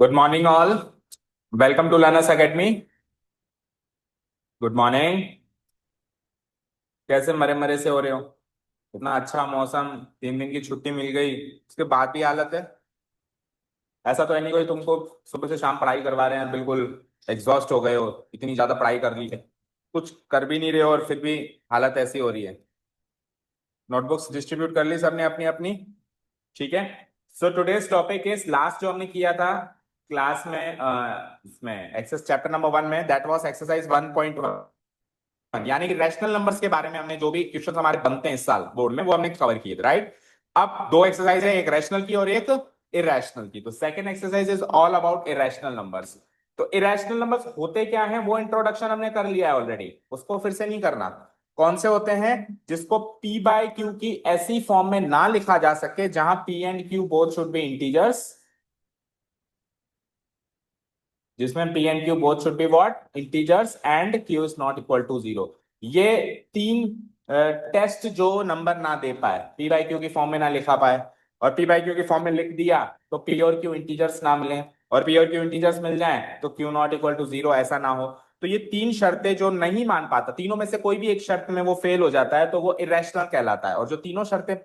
Good morning all. Welcome to learners academy. Good morning. कैसे मरे मरे से हो रहे हो? इतना अच्छा मौसम, 3 दिन की छुट्टी मिल गई, उसके बाद भी हालत है। ऐसा तो है नहीं कोई तुमको सुबह से शाम पढ़ाई करवा रहे हैं, बिल्कुल एग्जॉस्ट हो गए हो, इतनी ज्यादा पढ़ाई कर ली है, कुछ कर भी नहीं रहे हो और फिर भी हालत ऐसी हो रही है। नोटबुक्स डिस्ट्रीब्यूट कर ली सबने अपनी अपनी? ठीक है। So today's topic is, last जो हमने किया था क्लास में, इसमें एक्सेस चैप्टर नंबर 1 में, दैट वाज एक्सरसाइज 1.1, यानी कि रैशनल नंबर्स के बारे में हमने जो भी क्वेश्चन हमारे बनते हैं इस साल बोर्ड में वो हमने कवर किए थे, राइट। अब दो एक्सरसाइज है, एक रैशनल की और एक इरेशनल की। तो second exercise is all about irrational numbers. तो इरेशनल नंबर्स होते क्या हैं वो इंट्रोडक्शन हमने कर लिया है ऑलरेडी, उसको फिर से नहीं करना। कौन से होते हैं? जिसको p बाय क्यू की ऐसी फॉर्म में ना लिखा जा सके जहां p and q both should be integers, जिसमें p and q both should be what, integers, and q is not equal to 0। ये तीन टेस्ट जो नंबर ना दे पाए, p बाय q की फॉर्म में ना लिखा पाए, और p बाय q की फॉर्म में लिख दिया तो p और q इंटीजर्स ना मिले, और p और q इंटीजर्स मिल जाए तो q नॉट इक्वल टू 0 ऐसा ना हो। तो ये तीन शर्तें जो नहीं मान पाता, तीनों में से कोई भी एक शर्त में वो फेल हो जाता है तो वो इरेशनल कहलाता है, और जो तीनों शर्तें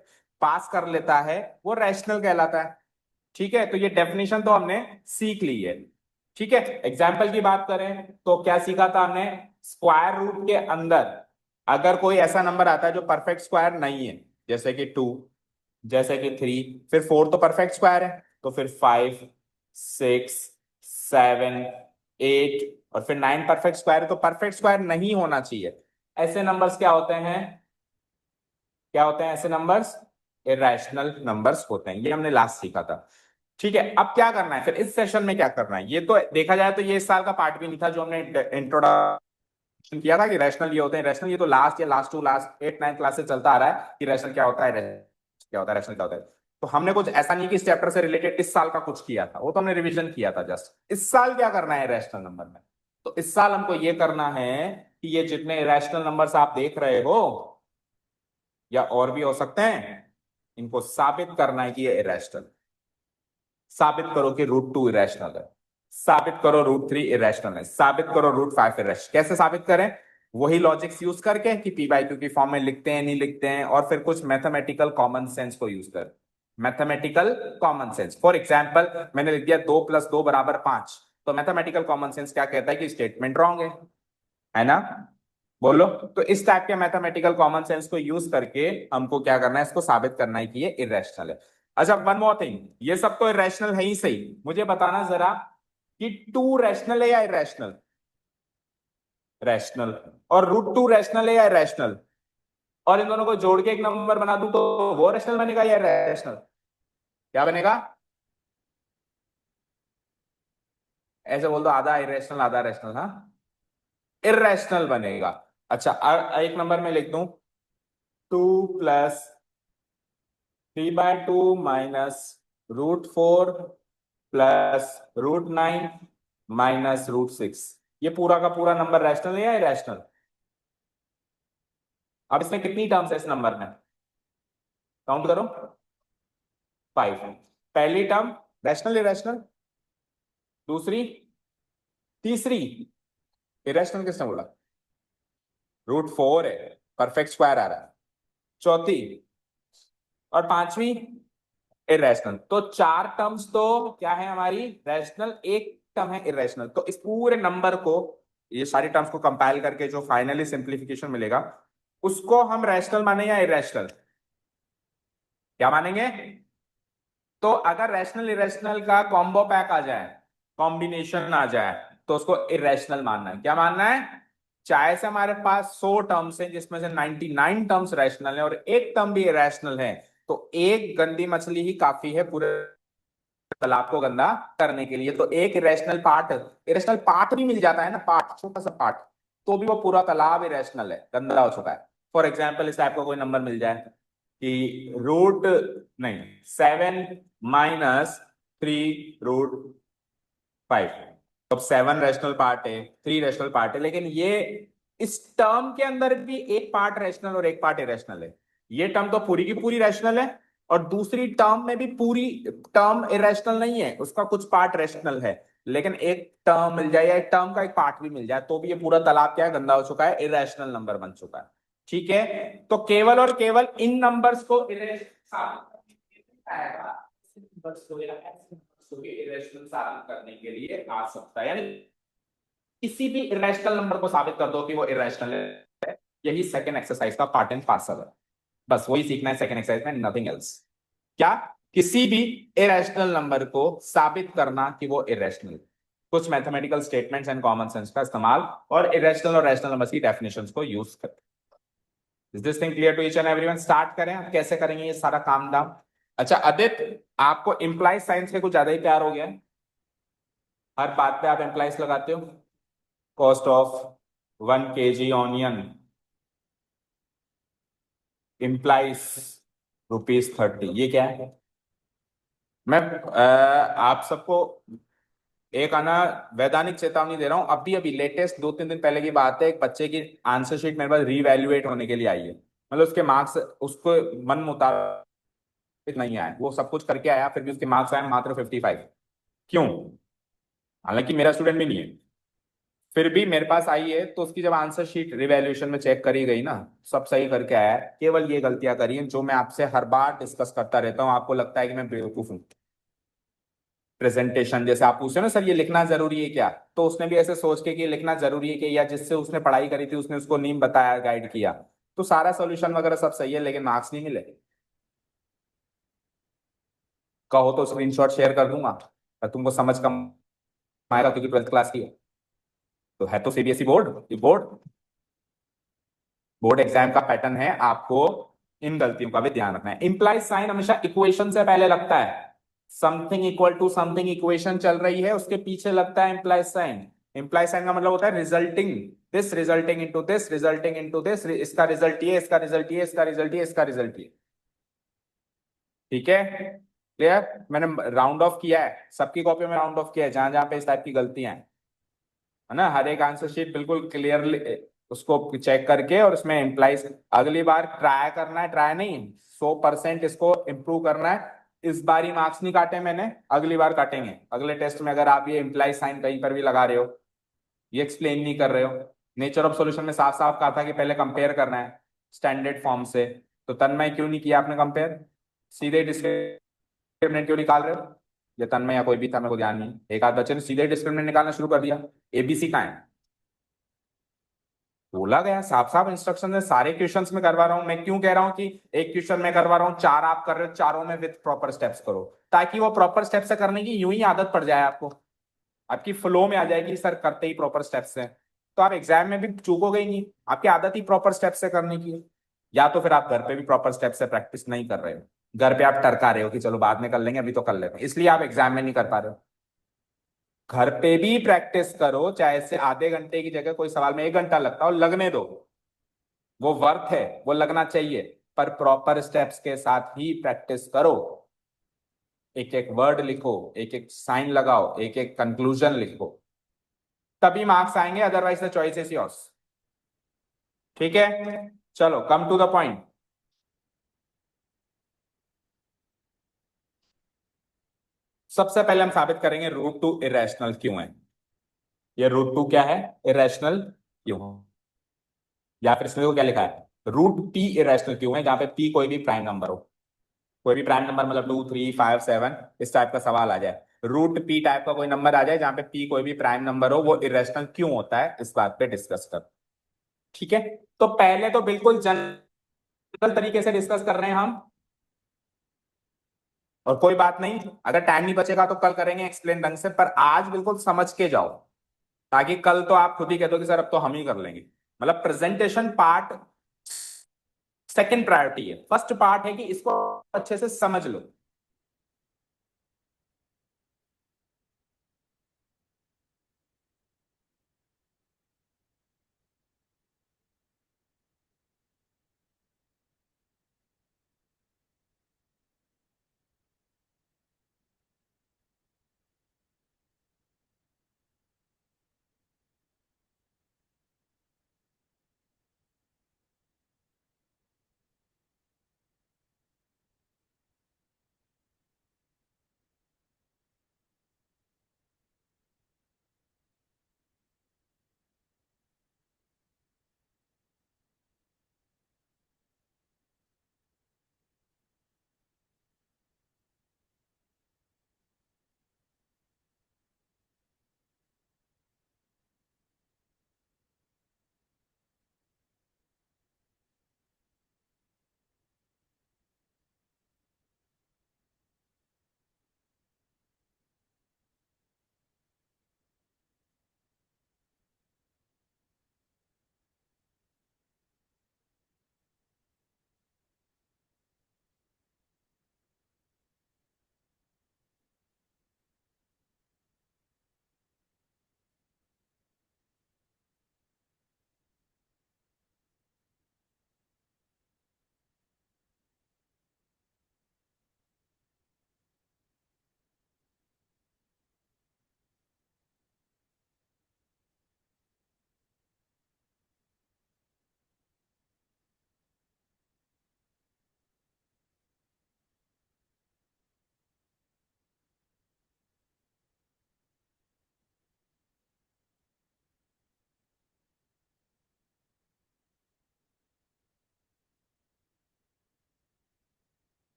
पास कर लेता है वो रैशनल कहलाता है। ठीक है, तो ये डेफिनेशन तो हमने सीख ली है। ठीक है, एग्जाम्पल की बात करें तो क्या सीखा था हमने? स्क्वायर रूट के अंदर अगर कोई ऐसा नंबर आता है जो परफेक्ट स्क्वायर नहीं है, जैसे कि 2, जैसे कि 3, फिर 4 तो परफेक्ट स्क्वायर है, तो फिर 5, 6, 7, 8 और फिर 9 परफेक्ट स्क्वायर है, तो परफेक्ट स्क्वायर नहीं होना चाहिए। ऐसे नंबर्स क्या होते हैं? क्या होते हैं ऐसे नंबर्स? इरेशनल नंबर्स होते हैं। ये हमने लास्ट सीखा था। ठीक है, अब क्या करना है फिर इस सेशन में? क्या करना है, ये तो देखा जाए तो ये इस साल का पार्ट भी नहीं था जो हमने इंट्रोडक्शन किया था कि रैशनल ये होते हैं। रैशनल ये तो लास्ट या लास्ट टू लास्ट 8 9 क्लास से चलता आ रहा है कि रैशनल क्या होता है, क्या होता है, रैशनल क्या होता है। तो हमने कुछ ऐसा नहीं कि इस चैप्टर से रिलेटेड इस साल का कुछ किया था, वो तो हमने रिवीजन किया था जस्ट। इस साल क्या करना है रैशनल नंबर में? तो इस साल हमको ये करना है कि ये जितने रैशनल नंबर्स आप देख रहे हो या और भी हो सकते हैं, इनको साबित करना है कि ये इरेशनल। साबित करो कि रूट 2 इरेशनल है, साबित करो रूट 3 इरेशनल है, साबित करो रूट 5 इरेशनल। कैसे साबित करें? वही लॉजिक्स यूज करके कि पी बाई क्यू की फॉर्म में लिखते हैं नहीं लिखते हैं, और फिर कुछ मैथमेटिकल कॉमन सेंस को यूज कर। Mathematical common sense, for example मैंने लिख दिया 2 + 2 = 5, तो मैथमेटिकल कॉमन सेंस क्या कहता है कि स्टेटमेंट रॉन्ग है ना? बोलो। तो इस टाइप के मैथमेटिकल कॉमन सेंस को यूज करके हमको क्या करना है, इसको साबित करना है कि ये इरेशनल है। अच्छा, वन मोर थिंग, ये सब तो इरेशनल है ही सही, मुझे बताना जरा कि 2 रैशनल है या इरेशनल? रैशनल। और रूट 2 रैशनल है या इरेशनल? और इन दोनों को जोड़ के एक नंबर बना दूं तो वो रैशनल बनेगा या इरेशनल? क्या बनेगा? ऐसे बोल दो, आधा इरेशनल आधा रैशनल। हाँ, इरेशनल बनेगा। अच्छा, एक नंबर में लिख दूं, 2 + 3/2 - √4 + √9 - √6, ये पूरा का पूरा नंबर रैशनल है या इरेशनल? अब इसमें कितनी टर्म्स है इस नंबर में? काउंट करो। 5। पहली टर्म रैशनल इरेशनल? दूसरी? तीसरी? इरेशनल किसने बोला? √4 है, परफेक्ट स्क्वायर आ रहा है। चौथी और पांचवी इरेशनल। तो 4 टर्म्स तो क्या है हमारी? रैशनल, एक टर्म है इरेशनल। तो इस पूरे नंबर को, ये सारी टर्म्स को कंपाइल करके जो फाइनली सिंप्लीफिकेशन मिलेगा उसको हम रैशनल माने या इरेशनल? क्या मानेंगे? तो अगर रैशनल इरेशनल का कॉम्बो पैक आ जाए, कॉम्बिनेशन आ जाए, तो उसको इरेशनल मानना है। क्या मानना है? चाहे से हमारे पास 100 टर्म्स हैं जिसमें से 99 टर्म्स रैशनल है और एक टर्म भी इरेशनल है, तो एक गंदी मछली ही काफी है पूरे तालाब को गंदा करने के लिए। तो एक इरेशनल पार्ट भी मिल जाता है ना, पार्ट, छोटा सा पार्ट, तो भी वो पूरा तालाब इरेशनल है, गंदा हो चुका है। फॉर एग्जाम्पल इस टाइप का कोई नंबर मिल जाए कि रूट नहीं 7 - 3 √5, अब 7 रैशनल पार्ट है, 3 रैशनल पार्ट है, लेकिन ये इस टर्म के अंदर भी एक पार्ट रैशनल और एक पार्ट इरेशनल है। ये टर्म तो पूरी की पूरी रैशनल है और दूसरी टर्म में भी पूरी टर्म इरेशनल नहीं है, उसका कुछ पार्ट रेशनल है, लेकिन एक टर्म मिल जाए या एक टर्म का एक पार्ट भी मिल जाए तो भी ये पूरा तालाब क्या है, गंदा हो चुका है, इरेशनल नंबर बन चुका है। ठीक है, तो केवल और केवल इन नंबर्स को इरेशनल साबित करने के लिए आ सकता है, यानी किसी भी इरेशनल नंबर को साबित कर दो कि वो इरेशनल है। यही सेकंड एक्सरसाइज का पार्ट एंड पार्सल है, बस वही सीखना है सेकंड एक्सरसाइज में, नथिंग एल्स। क्या? किसी भी इरेशनल नंबर को साबित करना कि वो इरेशनल, कुछ mathematical statements and common sense का इस्तेमाल और इरेशनल और रैशनल नंबर्स की डेफिनेशंस को यूज कर। Is this thing clear to each and everyone? Start करें, आप कैसे करेंगे ये सारा काम दाम। अच्छा आदित्य, आपको इंप्लाइज साइंस के कुछ ज्यादा ही प्यार हो गया है, हर बात पे आप इंप्लाइज लगाते हो। Cost of 1 kg onion implies ₹30, ये क्या है? मैं आप सबको एक आना वैधानिक चेतावनी दे रहा हूं, अभी अभी लेटेस्ट 2-3 दिन पहले की बात है, एक बच्चे की आंसर शीट मेरे पास रीवैल्यूएट होने के लिए आई है, मतलब उसके मार्क्स उसको मन मुताबिक नहीं आए, वो सब कुछ करके आया फिर भी उसके मार्क्स आए मात्र 55। क्यों? हालांकि मेरा स्टूडेंट भी नहीं है, फिर भी मेरे पास आई है, तो उसकी जब आंसर शीट रिवैल्यूएशन में चेक करी गई ना, सब सही करके आया है, केवल ये गलतियां करी हैं जो मैं आपसे हर बार डिस्कस करता रहता हूँ, आपको लगता है कि मैं बेवकूफ हूँ। प्रेजेंटेशन जैसे आप पूछते हो ना सर ये लिखना जरूरी है क्या, तो उसने भी ऐसे सोच के कि लिखना जरूरी है कि, या जिससे उसने पढ़ाई करी थी उसने उसको नीम बताया गाइड किया, तो सारा सॉल्यूशन वगैरह सब सही है लेकिन मार्क्स नहीं मिले। कहो तो स्क्रीनशॉट शेयर कर दूंगा, और तुमको समझ कम आएगा क्योंकि 12th क्लास की है, तो है तो सीबीएसई बोर्ड, ये बोर्ड बोर्ड एग्जाम का पैटर्न है, आपको इन गलतियों का भी ध्यान रखना है। इंप्लाइज साइन हमेशा इक्वेशन से पहले लगता है, something equal to something equation चल रही है उसके पीछे लगता है इंप्लाइज साइन। इंप्लाइज साइन का मतलब होता है resulting this, resulting into this, resulting into this, इसका रिजल्ट ये, इसका रिजल्ट ये, इसका रिजल्ट ये, इसका रिजल्ट ये। ठीक है, क्लियर? मैंने राउंड ऑफ किया है, सबकी कॉपी में राउंड ऑफ किया है जहां जहां पे इस टाइप की गलतियां हैं, है ना, हर एक आंसर शीट बिल्कुल क्लियरली उसको चेक करके और उसमें इम्प्लाइज अगली बार ट्राई करना है, ट्राई नहीं 100% इसको इम्प्रूव करना है। इस बार ही मार्क्स नहीं काटे मैंने, अगली बार काटेंगे, अगले टेस्ट में अगर आप ये इम्प्लाइज साइन कहीं पर भी लगा रहे हो, ये एक्सप्लेन नहीं कर रहे हो, नेचर ऑफ सॉल्यूशन में साफ साफ कहा था कि पहले कंपेयर करना है स्टैंडर्ड फॉर्म से, तो तन्मय क्यों नहीं किया आपने कंपेयर, सीधे डिस्क्रिमिनेंट क्यों निकाल रहे हो? या तन्मय या कोई भी था, मेरे को ध्यान नहीं, एक आध बच्चे ने सीधे डिस्क्रिमिनेंट निकालना शुरू कर दिया। एबीसी कहाँ है? बोला गया साफ साफ इंस्ट्रक्शन है, सारे क्वेश्चंस में करवा रहा हूं मैं, क्यों कह रहा हूं कि एक क्वेश्चन में करवा रहा हूं, चार आप कर रहे हो, चारों में विथ प्रॉपर स्टेप्स करो, ताकि वो प्रॉपर स्टेप से करने की यूं ही आदत पड़ जाए आपको, आपकी फ्लो में आ जाएगी सर करते ही प्रॉपर स्टेप्स से, तो आप एग्जाम में भी चूकोगे ही नहीं, आपकी आदत ही प्रॉपर स्टेप से करने की है। या तो फिर आप घर पे भी प्रॉपर स्टेप से प्रैक्टिस नहीं कर रहे हो, घर पे आप टरका रहे हो कि चलो बाद में कर लेंगे अभी तो कर लेते हैं, इसलिए आप एग्जाम में नहीं कर पा रहे हो। घर पे भी प्रैक्टिस करो, चाहे से आधे घंटे की जगह कोई सवाल में 1 घंटा लगता हो, लगने दो, वो वर्थ है, वो लगना चाहिए, पर प्रॉपर स्टेप्स के साथ ही प्रैक्टिस करो, एक एक वर्ड लिखो, एक एक साइन लगाओ, एक एक कंक्लूजन लिखो, तभी मार्क्स आएंगे, otherwise the choice is yours. ठीक है, चलो कम टू द पॉइंट। सबसे पहले हम साबित करेंगे रूट 2 इरेशनल क्यों है, ये रूट 2 क्या है, इरेशनल क्यों है, या फिर इसमें को क्या लिखा है, रूट 2 इरेशनल क्यों है, जहां पे पी कोई भी प्राइम नंबर हो, कोई भी प्राइम नंबर मतलब 2, 3, 5, 7 इस टाइप का सवाल आ जाए, रूट 2 टाइप का कोई नंबर आ जाए जहां पे पी कोई भी प्राइम नंबर हो, वो इरेशनल क्यों होता है, इस बात पे डिस्कस कर। ठीक है, तो पहले तो बिल्कुल जनरल तरीके से डिस्कस कर रहे हैं हम, और कोई बात नहीं, अगर टाइम नहीं बचेगा तो कल करेंगे एक्सप्लेन ढंग से, पर आज बिल्कुल समझ के जाओ, ताकि कल तो आप खुद ही कह दो कि सर अब तो हम ही कर लेंगे। मतलब प्रेजेंटेशन पार्ट सेकंड प्रायोरिटी है, फर्स्ट पार्ट है कि इसको अच्छे से समझ लो।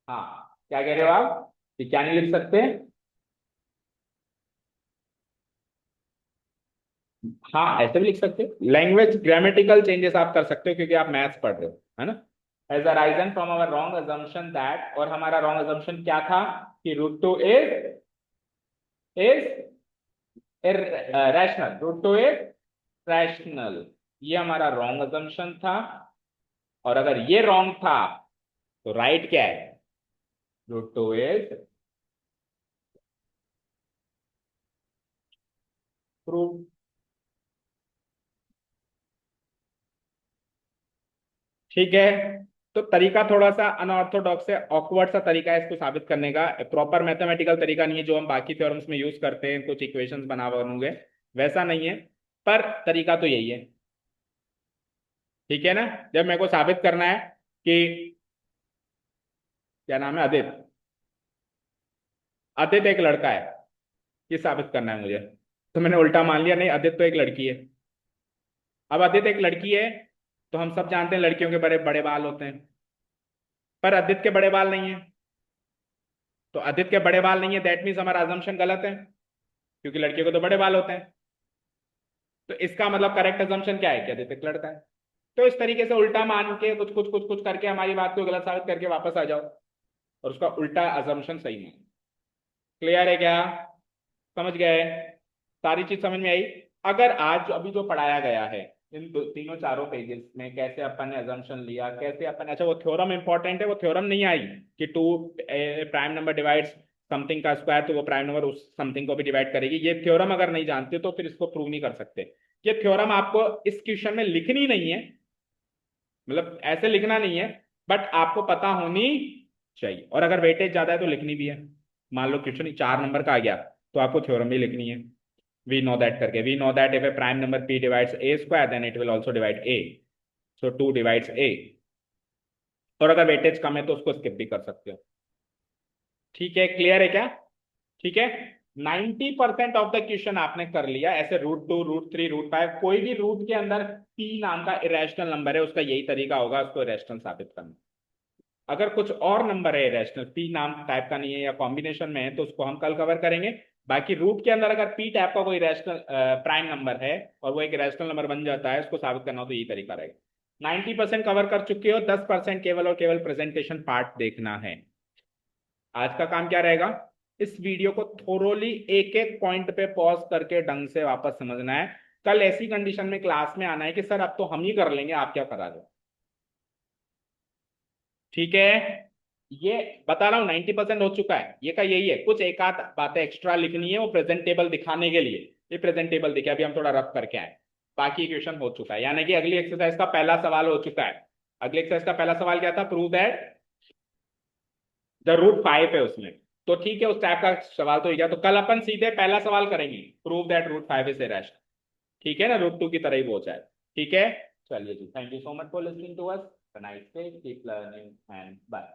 हाँ, क्या कह रहे हो आप कि क्या नहीं लिख सकते? हाँ, ऐसे भी लिख सकते हो, लैंग्वेज ग्रामेटिकल चेंजेस आप कर सकते हो क्योंकि आप मैथ्स पढ़ रहे हो, है ना। As arisen from our wrong assumption that, और हमारा रॉन्ग अजम्पशन क्या था कि root two is rational, root two is rational, ये हमारा रॉन्ग अजम्पशन था। और अगर ये रॉन्ग था तो राइट क्या है? Root two is prove. ठीक है, तो तरीका थोड़ा सा अनऑर्थोडॉक्स है, ऑकवर्ड सा तरीका है इसको साबित करने का, प्रॉपर मैथमेटिकल तरीका नहीं है जो हम बाकी थ्योरम्स में यूज करते हैं, कुछ इक्वेशंस बना बनोगे, वैसा नहीं है, पर तरीका तो यही है। ठीक है ना। जब मेरे को साबित करना है कि क्या नाम है, आदित्य, आदित्य एक लड़का है, ये साबित करना है मुझे, तो मैंने उल्टा मान लिया, नहीं आदित्य तो एक लड़की है। अब आदित्य एक लड़की है, तो हम सब जानते हैं लड़कियों के बड़े बड़े बाल होते हैं, पर आदित्य के बड़े बाल नहीं है, तो आदित्य के बड़े बाल नहीं है, दैट मीन्स हमारा अजम्पशन गलत है, क्योंकि लड़कियों को तो बड़े बाल होते हैं। तो इसका मतलब करेक्ट अजम्पशन क्या है कि आदित्य एक लड़का है। तो इस तरीके से उल्टा मान के कुछ कुछ कुछ कुछ करके हमारी बात को गलत साबित करके वापस आ जाओ और उसका उल्टा अजम्पशन सही मान। क्लियर है क्या? समझ गए? सारी चीज समझ में आई? अगर आज अभी जो पढ़ाया गया है इन तीनों चारों पेजेस में, कैसे अपन ने अजम्पशन लिया, कैसे अपन, अच्छा वो थ्योरम इंपॉर्टेंट है, वो थ्योरम नहीं आई कि two prime number divides something का स्क्वायर तो वो प्राइम नंबर उस समथिंग को भी डिवाइड करेगी, ये थ्योरम अगर नहीं जानते तो फिर इसको प्रूव नहीं कर सकते। ये थ्योरम आपको इस क्वेश्चन में लिखनी नहीं है, मतलब ऐसे लिखना नहीं है, बट आपको पता होनी चाहिए, और अगर वेटेज ज्यादा है तो लिखनी भी है। मान लो क्वेश्चन 4 नंबर का आ गया तो आपको थ्योरम भी लिखनी है, वी नो दैट करके, we know that if a prime number p divides a square then it will also divide a, so 2 divides a। और अगर वेटेज कम है तो उसको स्किप भी कर सकते हो। ठीक है, क्लियर है क्या? ठीक है, 90% ऑफ द क्वेश्चन आपने कर लिया। ऐसे root two, root three, root five, कोई भी रूट के अंदर p नाम का इरेशनल नंबर है, उसका यही तरीका होगा उसको इरेशनल साबित करना। अगर कुछ और नंबर है इरेशनल, p नाम टाइप का नहीं है या कॉम्बिनेशन में है, तो उसको हम कल कवर करेंगे। बाकी रूट के अंदर अगर p टाइप का कोई रैशनल प्राइम नंबर है और वो एक रैशनल नंबर बन जाता है, उसको साबित करना हो तो यही तरीका रहेगा। 90% कवर कर चुके हो, 10% केवल और केवल प्रेजेंटेशन पार्ट देखना है। आज का काम क्या रहेगा, इस वीडियो को थोरोली एक एक पॉइंट पे पॉज करके ढंग से वापस समझना है। कल ऐसी कंडीशन में क्लास में आना है कि सर अब तो हम ही कर लेंगे, आप क्या करा दो। ठीक है, ये बता रहा हूँ 90% हो चुका है, ये का यही है, कुछ एक आध बातें एक्स्ट्रा लिखनी है वो प्रेजेंटेबल दिखाने के लिए, ये प्रेजेंटेबल दिखे, अभी हम थोड़ा रफ करके आए। बाकी क्वेश्चन हो चुका है, यानी कि अगली एक्सरसाइज का पहला सवाल हो चुका है। अगली एक्सरसाइज का पहला सवाल क्या था, prove that the root five है उसमें, तो ठीक है, उस टाइप का सवाल तो गया, तो कल अपन सीधे पहला सवाल करेंगे, prove that root five is irrational. ठीक है ना, रूट टू की तरह ही वो जाए। ठीक है, चलिए जी, thank you so much for listening to us, nice day, keep learning and bye.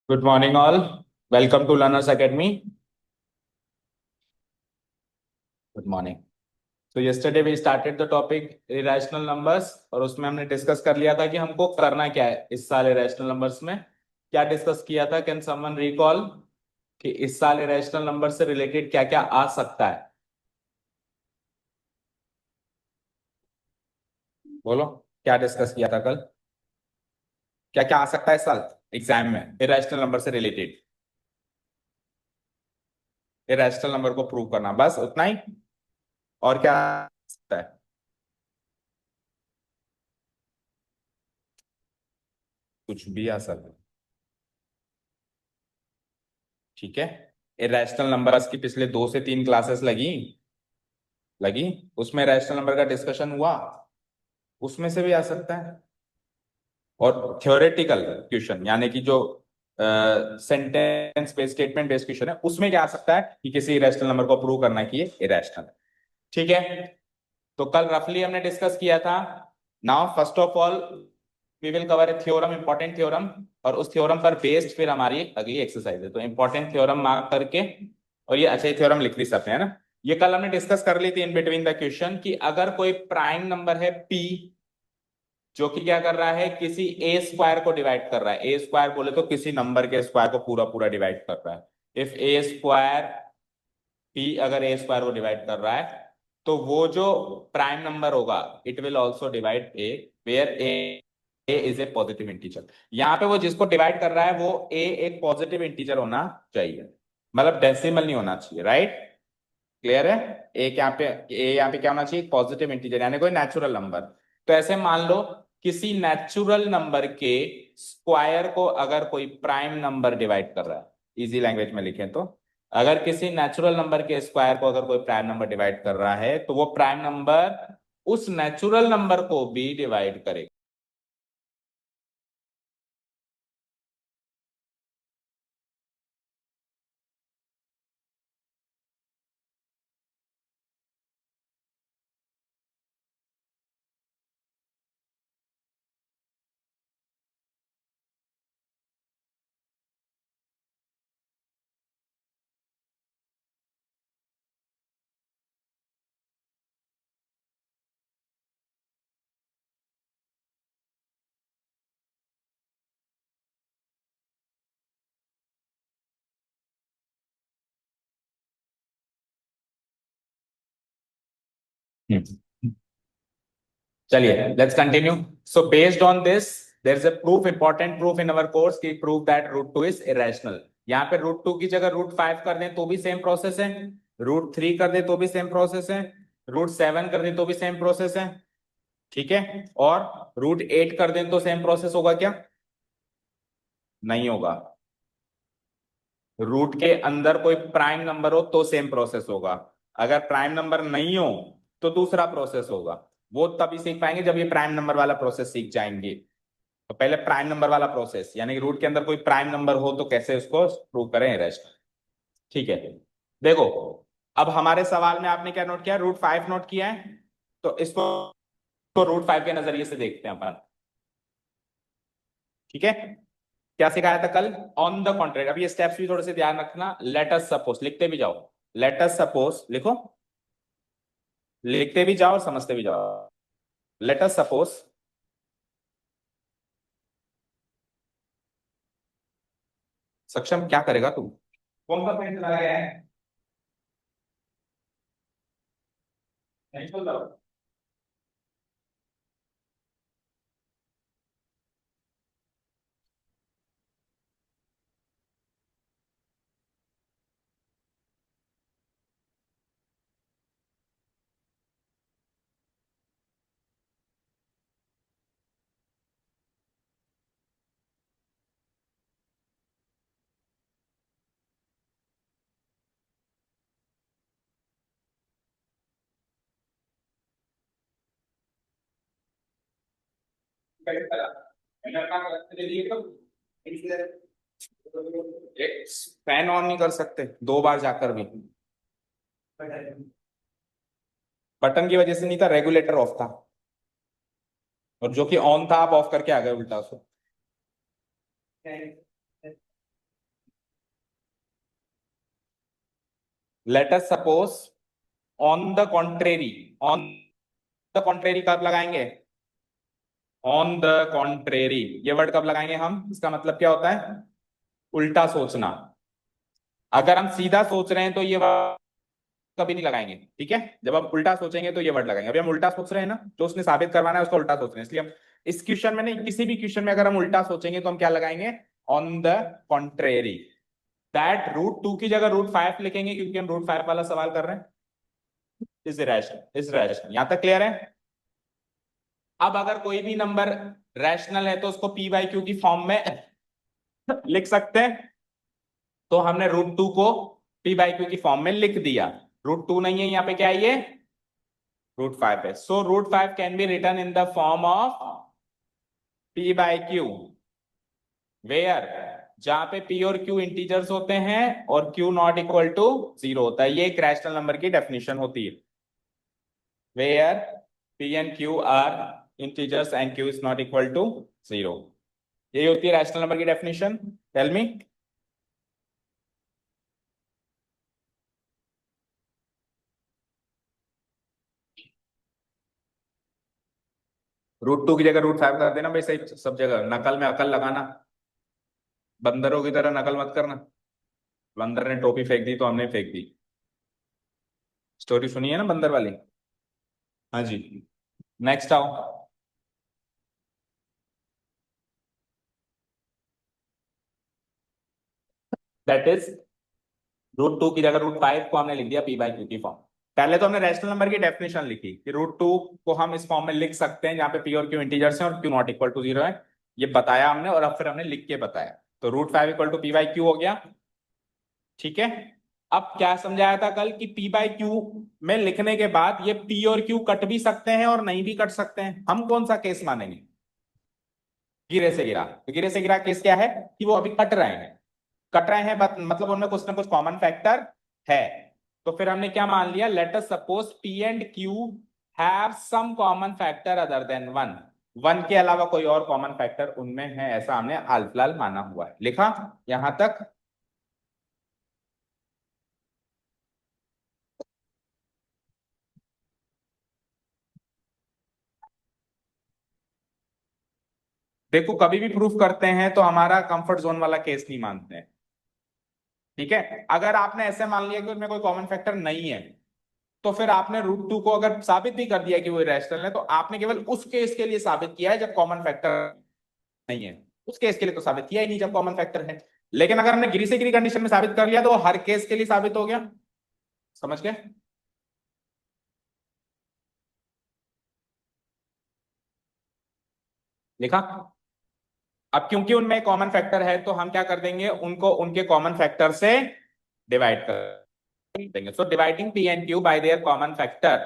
Good morning, all. Welcome to Learners Academy. Good morning. So yesterday we started the topic irrational numbers, और उसमें हमने discuss कर लिया था कि हमको करना क्या है इस साल irrational numbers में। क्या डिस्कस किया था? कैन समवन रिकॉल कि इस साल irrational नंबर से रिलेटेड क्या क्या आ सकता है? बोलो, क्या डिस्कस किया था कल? क्या क्या आ सकता है इस साल एग्जाम में irrational नंबर से रिलेटेड? irrational नंबर को प्रूव करना, बस उतना ही? और क्या आ सकता है? कुछ भी आ सकता है। ठीक है, इरेशनल नंबर्स की पिछले 2 से 3 क्लासेस लगी लगी उसमें रैशनल नंबर का डिस्कशन हुआ, उसमें से भी आ सकता है। और थ्योरेटिकल क्वेश्चन यानी कि जो sentence based, statement based question है, उसमें क्या आ सकता है कि किसी इरेशनल नंबर को प्रूव करना है कि ये इरेशनल है। ठीक है, तो कल रफली हमने डिस्कस किया था। Now first of all we will cover a theorem, important theorem, और उस थ्योरम पर बेस्ड फिर हमारी अगली एक्सरसाइज है। तो इंपॉर्टेंट थ्योरम मार्क करके, और ये अच्छा थ्योरम लिख ली सकते हैं ना। ये कल हमने डिस्कस कर ली थी इन बिटवीन द क्वेश्चन कि अगर कोई प्राइम नंबर है p जो कि क्या कर रहा है, किसी ए स्क्वायर को डिवाइड कर रहा है, ए स्क्वायर बोले तो किसी नंबर के स्क्वायर को पूरा पूरा डिवाइड कर रहा है। इफ ए स्क्वायर p अगर ए स्क्वायर को डिवाइड कर रहा है तो वो जो प्राइम नंबर होगा it will also divide A, where A is a positive integer. यहाँ पे वो जिसको डिवाइड कर रहा है वो ए एक पॉजिटिव इंटीजर होना चाहिए, मतलब डेसिमल नहीं होना चाहिए, राइट? क्लियर है? एक यहाँ पे ए, यहाँ पे क्या होना चाहिए, पॉजिटिव इंटीजर यानी कोई नेचुरल नंबर। तो ऐसे मान लो किसी नेचुरल नंबर के स्क्वायर को अगर कोई प्राइम नंबर डिवाइड कर रहा है, इजी लैंग्वेज में लिखें तो अगर किसी नेचुरल नंबर के स्क्वायर को अगर कोई प्राइम नंबर डिवाइड कर रहा है तो वो प्राइम नंबर उस नेचुरल नंबर को भी डिवाइड करेगा। चलिए let's continue. So based on this there is a proof, important proof in our course की prove that root two is irrational. यहाँ पे रूट टू की जगह रूट फाइव कर दें तो भी सेम प्रोसेस है, रूट थ्री कर दे तो भी सेम प्रोसेस है, रूट सेवन कर दे तो भी सेम प्रोसेस है, ठीक है? और रूट एट कर दें तो सेम प्रोसेस होगा क्या? नहीं होगा। रूट के अंदर कोई प्राइम नंबर हो तो सेम प्रोसेस होगा, अगर प्राइम नंबर नहीं हो तो दूसरा प्रोसेस होगा। वो तभी सीख पाएंगे जब ये प्राइम नंबर वाला प्रोसेस सीख जाएंगे। तो पहले प्राइम नंबर वाला प्रोसेस यानी कि रूट के अंदर कोई प्राइम नंबर हो तो कैसे उसको प्रूव करें रेस्ट, ठीक है? देखो अब हमारे सवाल में आपने क्या नोट किया, रूट फाइव नोट किया है, तो इसको तो रूट फाइव के नजरिए से देखते हैं अपन, ठीक है? क्या सिखाया था कल? On the contrary. अब ये स्टेप्स भी थोड़े से ध्यान रखना। लेट अस सपोज, लिखते भी जाओ, लेट अस सपोज लिखो, लिखते भी जाओ और समझते भी जाओ। लेट अस सपोज, सक्षम क्या करेगा तू? कौन सा पेन चला गया है? नहीं चल रहा। फैन ऑन नहीं कर सकते दो बार जाकर भी? बटन की वजह से नहीं था, रेगुलेटर ऑफ था, और जो कि ऑन था आप ऑफ करके आ गए उल्टा उसको। Late us suppose on the contrary, on the contrary कब लगाएंगे? ऑन द कॉन्ट्रेरी ये वर्ड कब लगाएंगे हम? इसका मतलब क्या होता है? उल्टा सोचना। अगर हम सीधा सोच रहे हैं तो ये वर्ड कभी नहीं लगाएंगे, ठीक है? जब आप उल्टा सोचेंगे तो ये वर्ड लगाएंगे। अभी हम उल्टा सोच रहे हैं ना, जो उसने साबित करवाना है उसको उल्टा सोच रहे हैं, इसलिए हम इस क्वेश्चन में नहीं, किसी भी क्वेश्चन में अगर हम उल्टा सोचेंगे तो हम क्या लगाएंगे? On the contrary. That root two की जगह रूट फाइव लिखेंगे क्योंकि हम रूट फाइव वाला सवाल कर रहे हैं। इज रैशनल, इज रैशनल, यहां तक क्लियर है? अब अगर कोई भी नंबर रैशनल है तो उसको पी बाई क्यू की फॉर्म में लिख सकते हैं। तो हमने रूट टू को पी बाई क्यू की फॉर्म में लिख दिया। रूट टू नहीं है यहाँ पे, क्या है ये? रूट फाइव है। So root five can be written in the form of P by Q, where जहां पे पी और क्यू इंटीजर्स होते हैं और Q not equal to zero होता है। ये एक रैशनल नंबर की डेफिनेशन होती है, where P and Q are integers and Q is not equal to 0। यही होती है रैशनल नंबर की डेफिनेशन। Tell me. √2 की जगह √5 कर देना भाई, सही सब जगह। नकल में अकल लगाना, बंदरों की तरह नकल मत करना। बंदर ने टोपी फेंक दी तो हमने फेंक दी। स्टोरी सुनी है ना बंदर वाली? हाँ जी। नेक्स्ट आओ। दैट इज √2 की जगह √5 को हमने लिख दिया पी बाई क्यू की फॉर्म। पहले तो हमने रैशनल नंबर की डेफिनेशन लिखी कि √2 को हम इस फॉर्म में लिख सकते हैं जहां पे पी और क्यू इंटीजर्स हैं और क्यू नॉट इक्वल टू 0 है। ये बताया हमने और अब फिर हमने लिख के बताया। तो √5 equal to P by Q हो गया। ठीक है। अब क्या समझाया था कल कि पी बाई क्यू में लिखने के बाद ये पी और क्यू कट भी सकते हैं और नहीं भी कट सकते हैं। हम कौन सा केस मानेंगे? गिरे से गिरा। तो गिरे से गिरा केस क्या है कि वो अभी कट रहे हैं। कट रहे हैं मतलब उनमें कुछ ना कुछ कॉमन फैक्टर है। तो फिर हमने क्या मान लिया, let us suppose P and Q have some common factor other than 1। 1 के अलावा कोई और कॉमन फैक्टर उनमें है, ऐसा हमने हाल फिलहाल माना हुआ है। लिखा यहां तक? देखो कभी भी प्रूफ करते हैं तो हमारा कंफर्ट जोन वाला केस नहीं मानते हैं। ठीक है। अगर आपने ऐसे मान लिया कि उनमें कोई कॉमन फैक्टर नहीं है, तो फिर आपने √2 को अगर साबित भी कर दिया कि वो इरेशनल है, तो आपने केवल उस केस के लिए साबित किया है जब कॉमन फैक्टर नहीं है। उस केस के लिए तो साबित किया ही नहीं जब कॉमन फैक्टर है। लेकिन अगर हमने गिरी से गिरी कंडीशन में साबित कर लिया तो वो हर केस के लिए साबित हो गया। समझ गए? लिखा? अब क्योंकि उनमें कॉमन फैक्टर है तो हम क्या कर देंगे, उनको उनके कॉमन फैक्टर से डिवाइड कर देंगे। So dividing P and Q by their common factor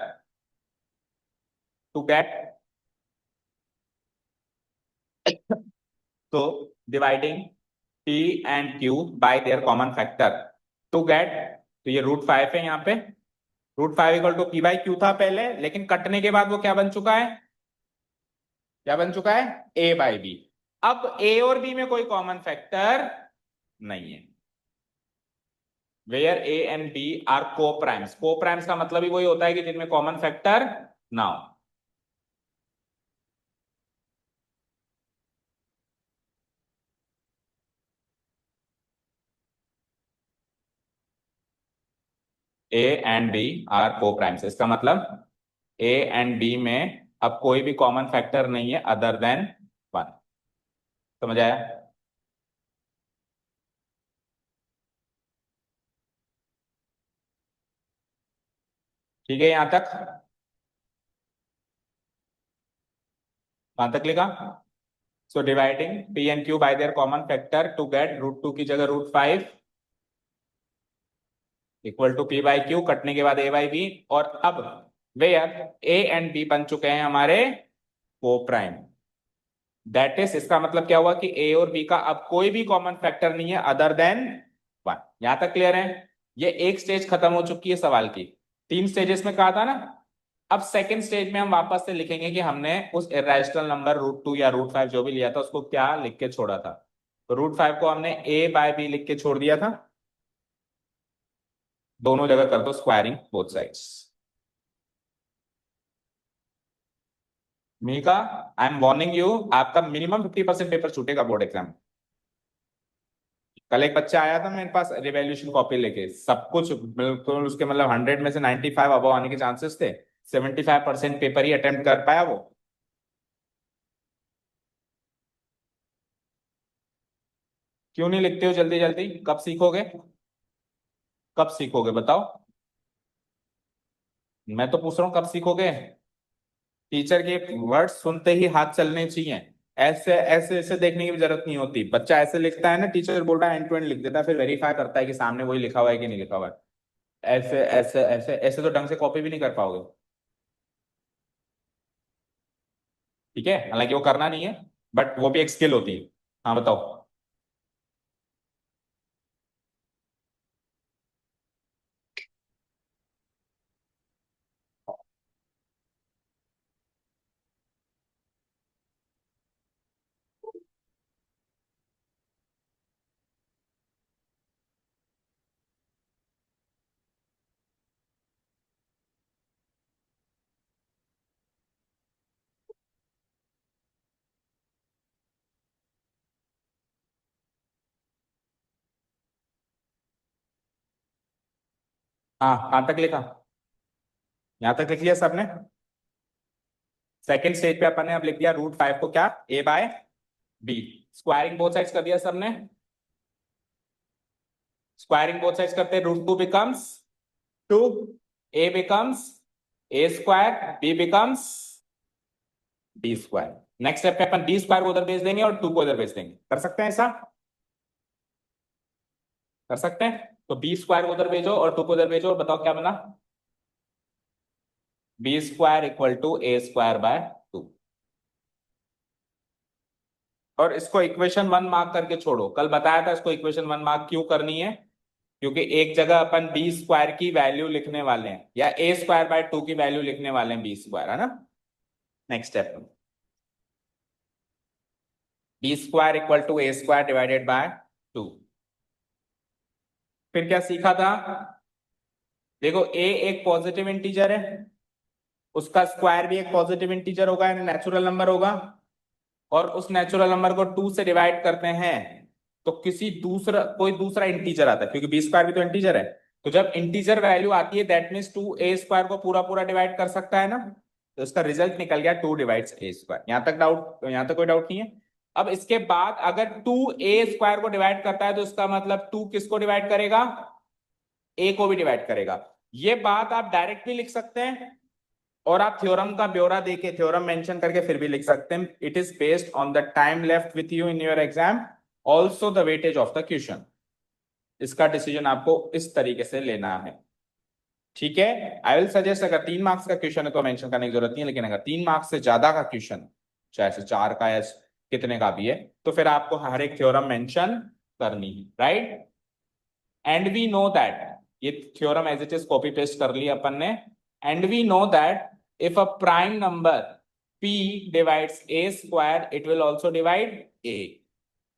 to get, तो dividing P and Q by their common factor to get, तो ये √5 है यहाँ पे। √5 equal to P by q था पहले, लेकिन कटने के बाद वो क्या बन चुका है? क्या बन चुका है? ए बाई बी। अब ए और बी में कोई कॉमन फैक्टर नहीं है। Where A and B are coprimes. Coprimes का मतलब ही वही होता है कि जिनमें कॉमन फैक्टर ना हो। ए एंड बी आर को प्राइम्स, इसका मतलब ए एंड बी में अब कोई भी कॉमन फैक्टर नहीं है अदर देन 1। समझ आया? ठीक है यहां तक? कहां तक लिखा? So dividing P and Q by their common factor to get √2 की जगह √5 equal to P by Q, कटने के बाद ए बाई बी। और अब वेयर ए एंड बी बन चुके हैं हमारे को प्राइम। दैट इज, इसका मतलब क्या हुआ कि ए और बी का अब कोई भी कॉमन फैक्टर नहीं है अदर देन 1। यहां तक क्लियर है? ये एक स्टेज खत्म हो चुकी है सवाल की। 3 स्टेजेस में कहा था ना। अब सेकंड स्टेज में हम वापस से लिखेंगे कि हमने उस इरेशनल नंबर √2 या √5 जो भी लिया था उसको क्या लिख के छोड़ा था। तो √5 को हमने ए बाय बी लिख के छोड़ दिया था। दोनों जगह कर दो squaring both sides. Mika, I am warning you, आपका मिनिमम 50% पेपर छूटेगा बोर्ड एग्जाम। कल एक बच्चा आया था मेरे पास रिवॉल्यूशन कॉपी लेके, सब कुछ बिल्कुल उसके मतलब 100 में से 95 अबव आने के चांसेस थे। 75% पेपर ही अटेम्प्ट कर पाया वो। क्यों नहीं लिखते हो जल्दी जल्दी? कब सीखोगे? कब सीखोगे बताओ? मैं तो पूछ रहा हूँ कब सीखोगे? टीचर के वर्ड सुनते ही हाथ चलने चाहिए। ऐसे ऐसे ऐसे देखने की भी जरूरत नहीं होती। बच्चा ऐसे लिखता है ना, टीचर बोल रहा है एंड टू एंड लिख देता है, फिर वेरीफाई करता है कि सामने वही लिखा हुआ है कि नहीं लिखा हुआ है। ऐसे ऐसे ऐसे ऐसे तो ढंग से कॉपी भी नहीं कर पाओगे। ठीक है, हालांकि वो करना नहीं है, बट वो भी एक स्किल होती है। हाँ बताओ। हाँ, कहाँ तक लिखा? यहां तक लिख लिया सबने? सेकंड स्टेज पे अपन ने अब लिख दिया √5 को क्या, a/b। स्क्वायरिंग बोथ साइड्स कर दिया सबने। स्क्वायरिंग बोथ साइड्स करते, √2 becomes 2, a becomes a², b becomes b²। Next step पे अपन b² को उधर भेज देंगे और 2 को उधर भेज देंगे। कर सकते हैं ऐसा? कर सकते हैं। तो b² को उधर भेजो और 2 को उधर भेजो और बताओ क्या बना। b² = a²/2। और इसको इक्वेशन 1 मार्क करके छोड़ो, कल बताया था इसको इक्वेशन 1 मार्क क्यों करनी है, क्योंकि एक जगह अपन b² की वैल्यू लिखने वाले हैं या a²/2 की वैल्यू लिखने वाले हैं b², है ना। Next step, b² = a²/2। फिर क्या सीखा था? देखो a एक पॉजिटिव इंटीजर है, उसका स्क्वायर भी एक पॉजिटिव इंटीजर होगा यानी नेचुरल नंबर होगा, और उस नेचुरल नंबर को 2 से डिवाइड करते हैं तो कोई दूसरा इंटीजर आता है, क्योंकि b² भी तो इंटीजर है। तो जब इंटीजर वैल्यू आती है दैट मीन्स 2a² को पूरा पूरा डिवाइड कर सकता है ना, तो इसका रिजल्ट निकल गया 2 डिवाइड्स a²। यहां तक डाउट, यहां तक कोई डाउट नहीं है। अब इसके बाद अगर 2a² को डिवाइड करता है तो इसका मतलब 2 किसको डिवाइड करेगा, a को भी डिवाइड करेगा। ये बात आप डायरेक्ट भी लिख सकते हैं और आप थ्योरम का ब्यौरा देके थ्योरम मेंशन करके फिर भी लिख सकते हैं। It is based on the time left with you in your exam, also the weightage of the question. इसका डिसीजन आपको इस तरीके से लेना है, ठीक है। आई विल सजेस्ट अगर 3 मार्क्स का क्वेश्चन है तो मेंशन करने की जरूरत नहीं है, लेकिन अगर 3 मार्क्स से ज्यादा का क्वेश्चन, चाहे से 4 का या कितने का भी है, तो फिर आपको हर एक थ्योरम मेंशन करनी है, right. And we know that, ये theorem as it is copy paste कर लिया अपन ने। And we know that if a prime number p divides a², it will also divide a।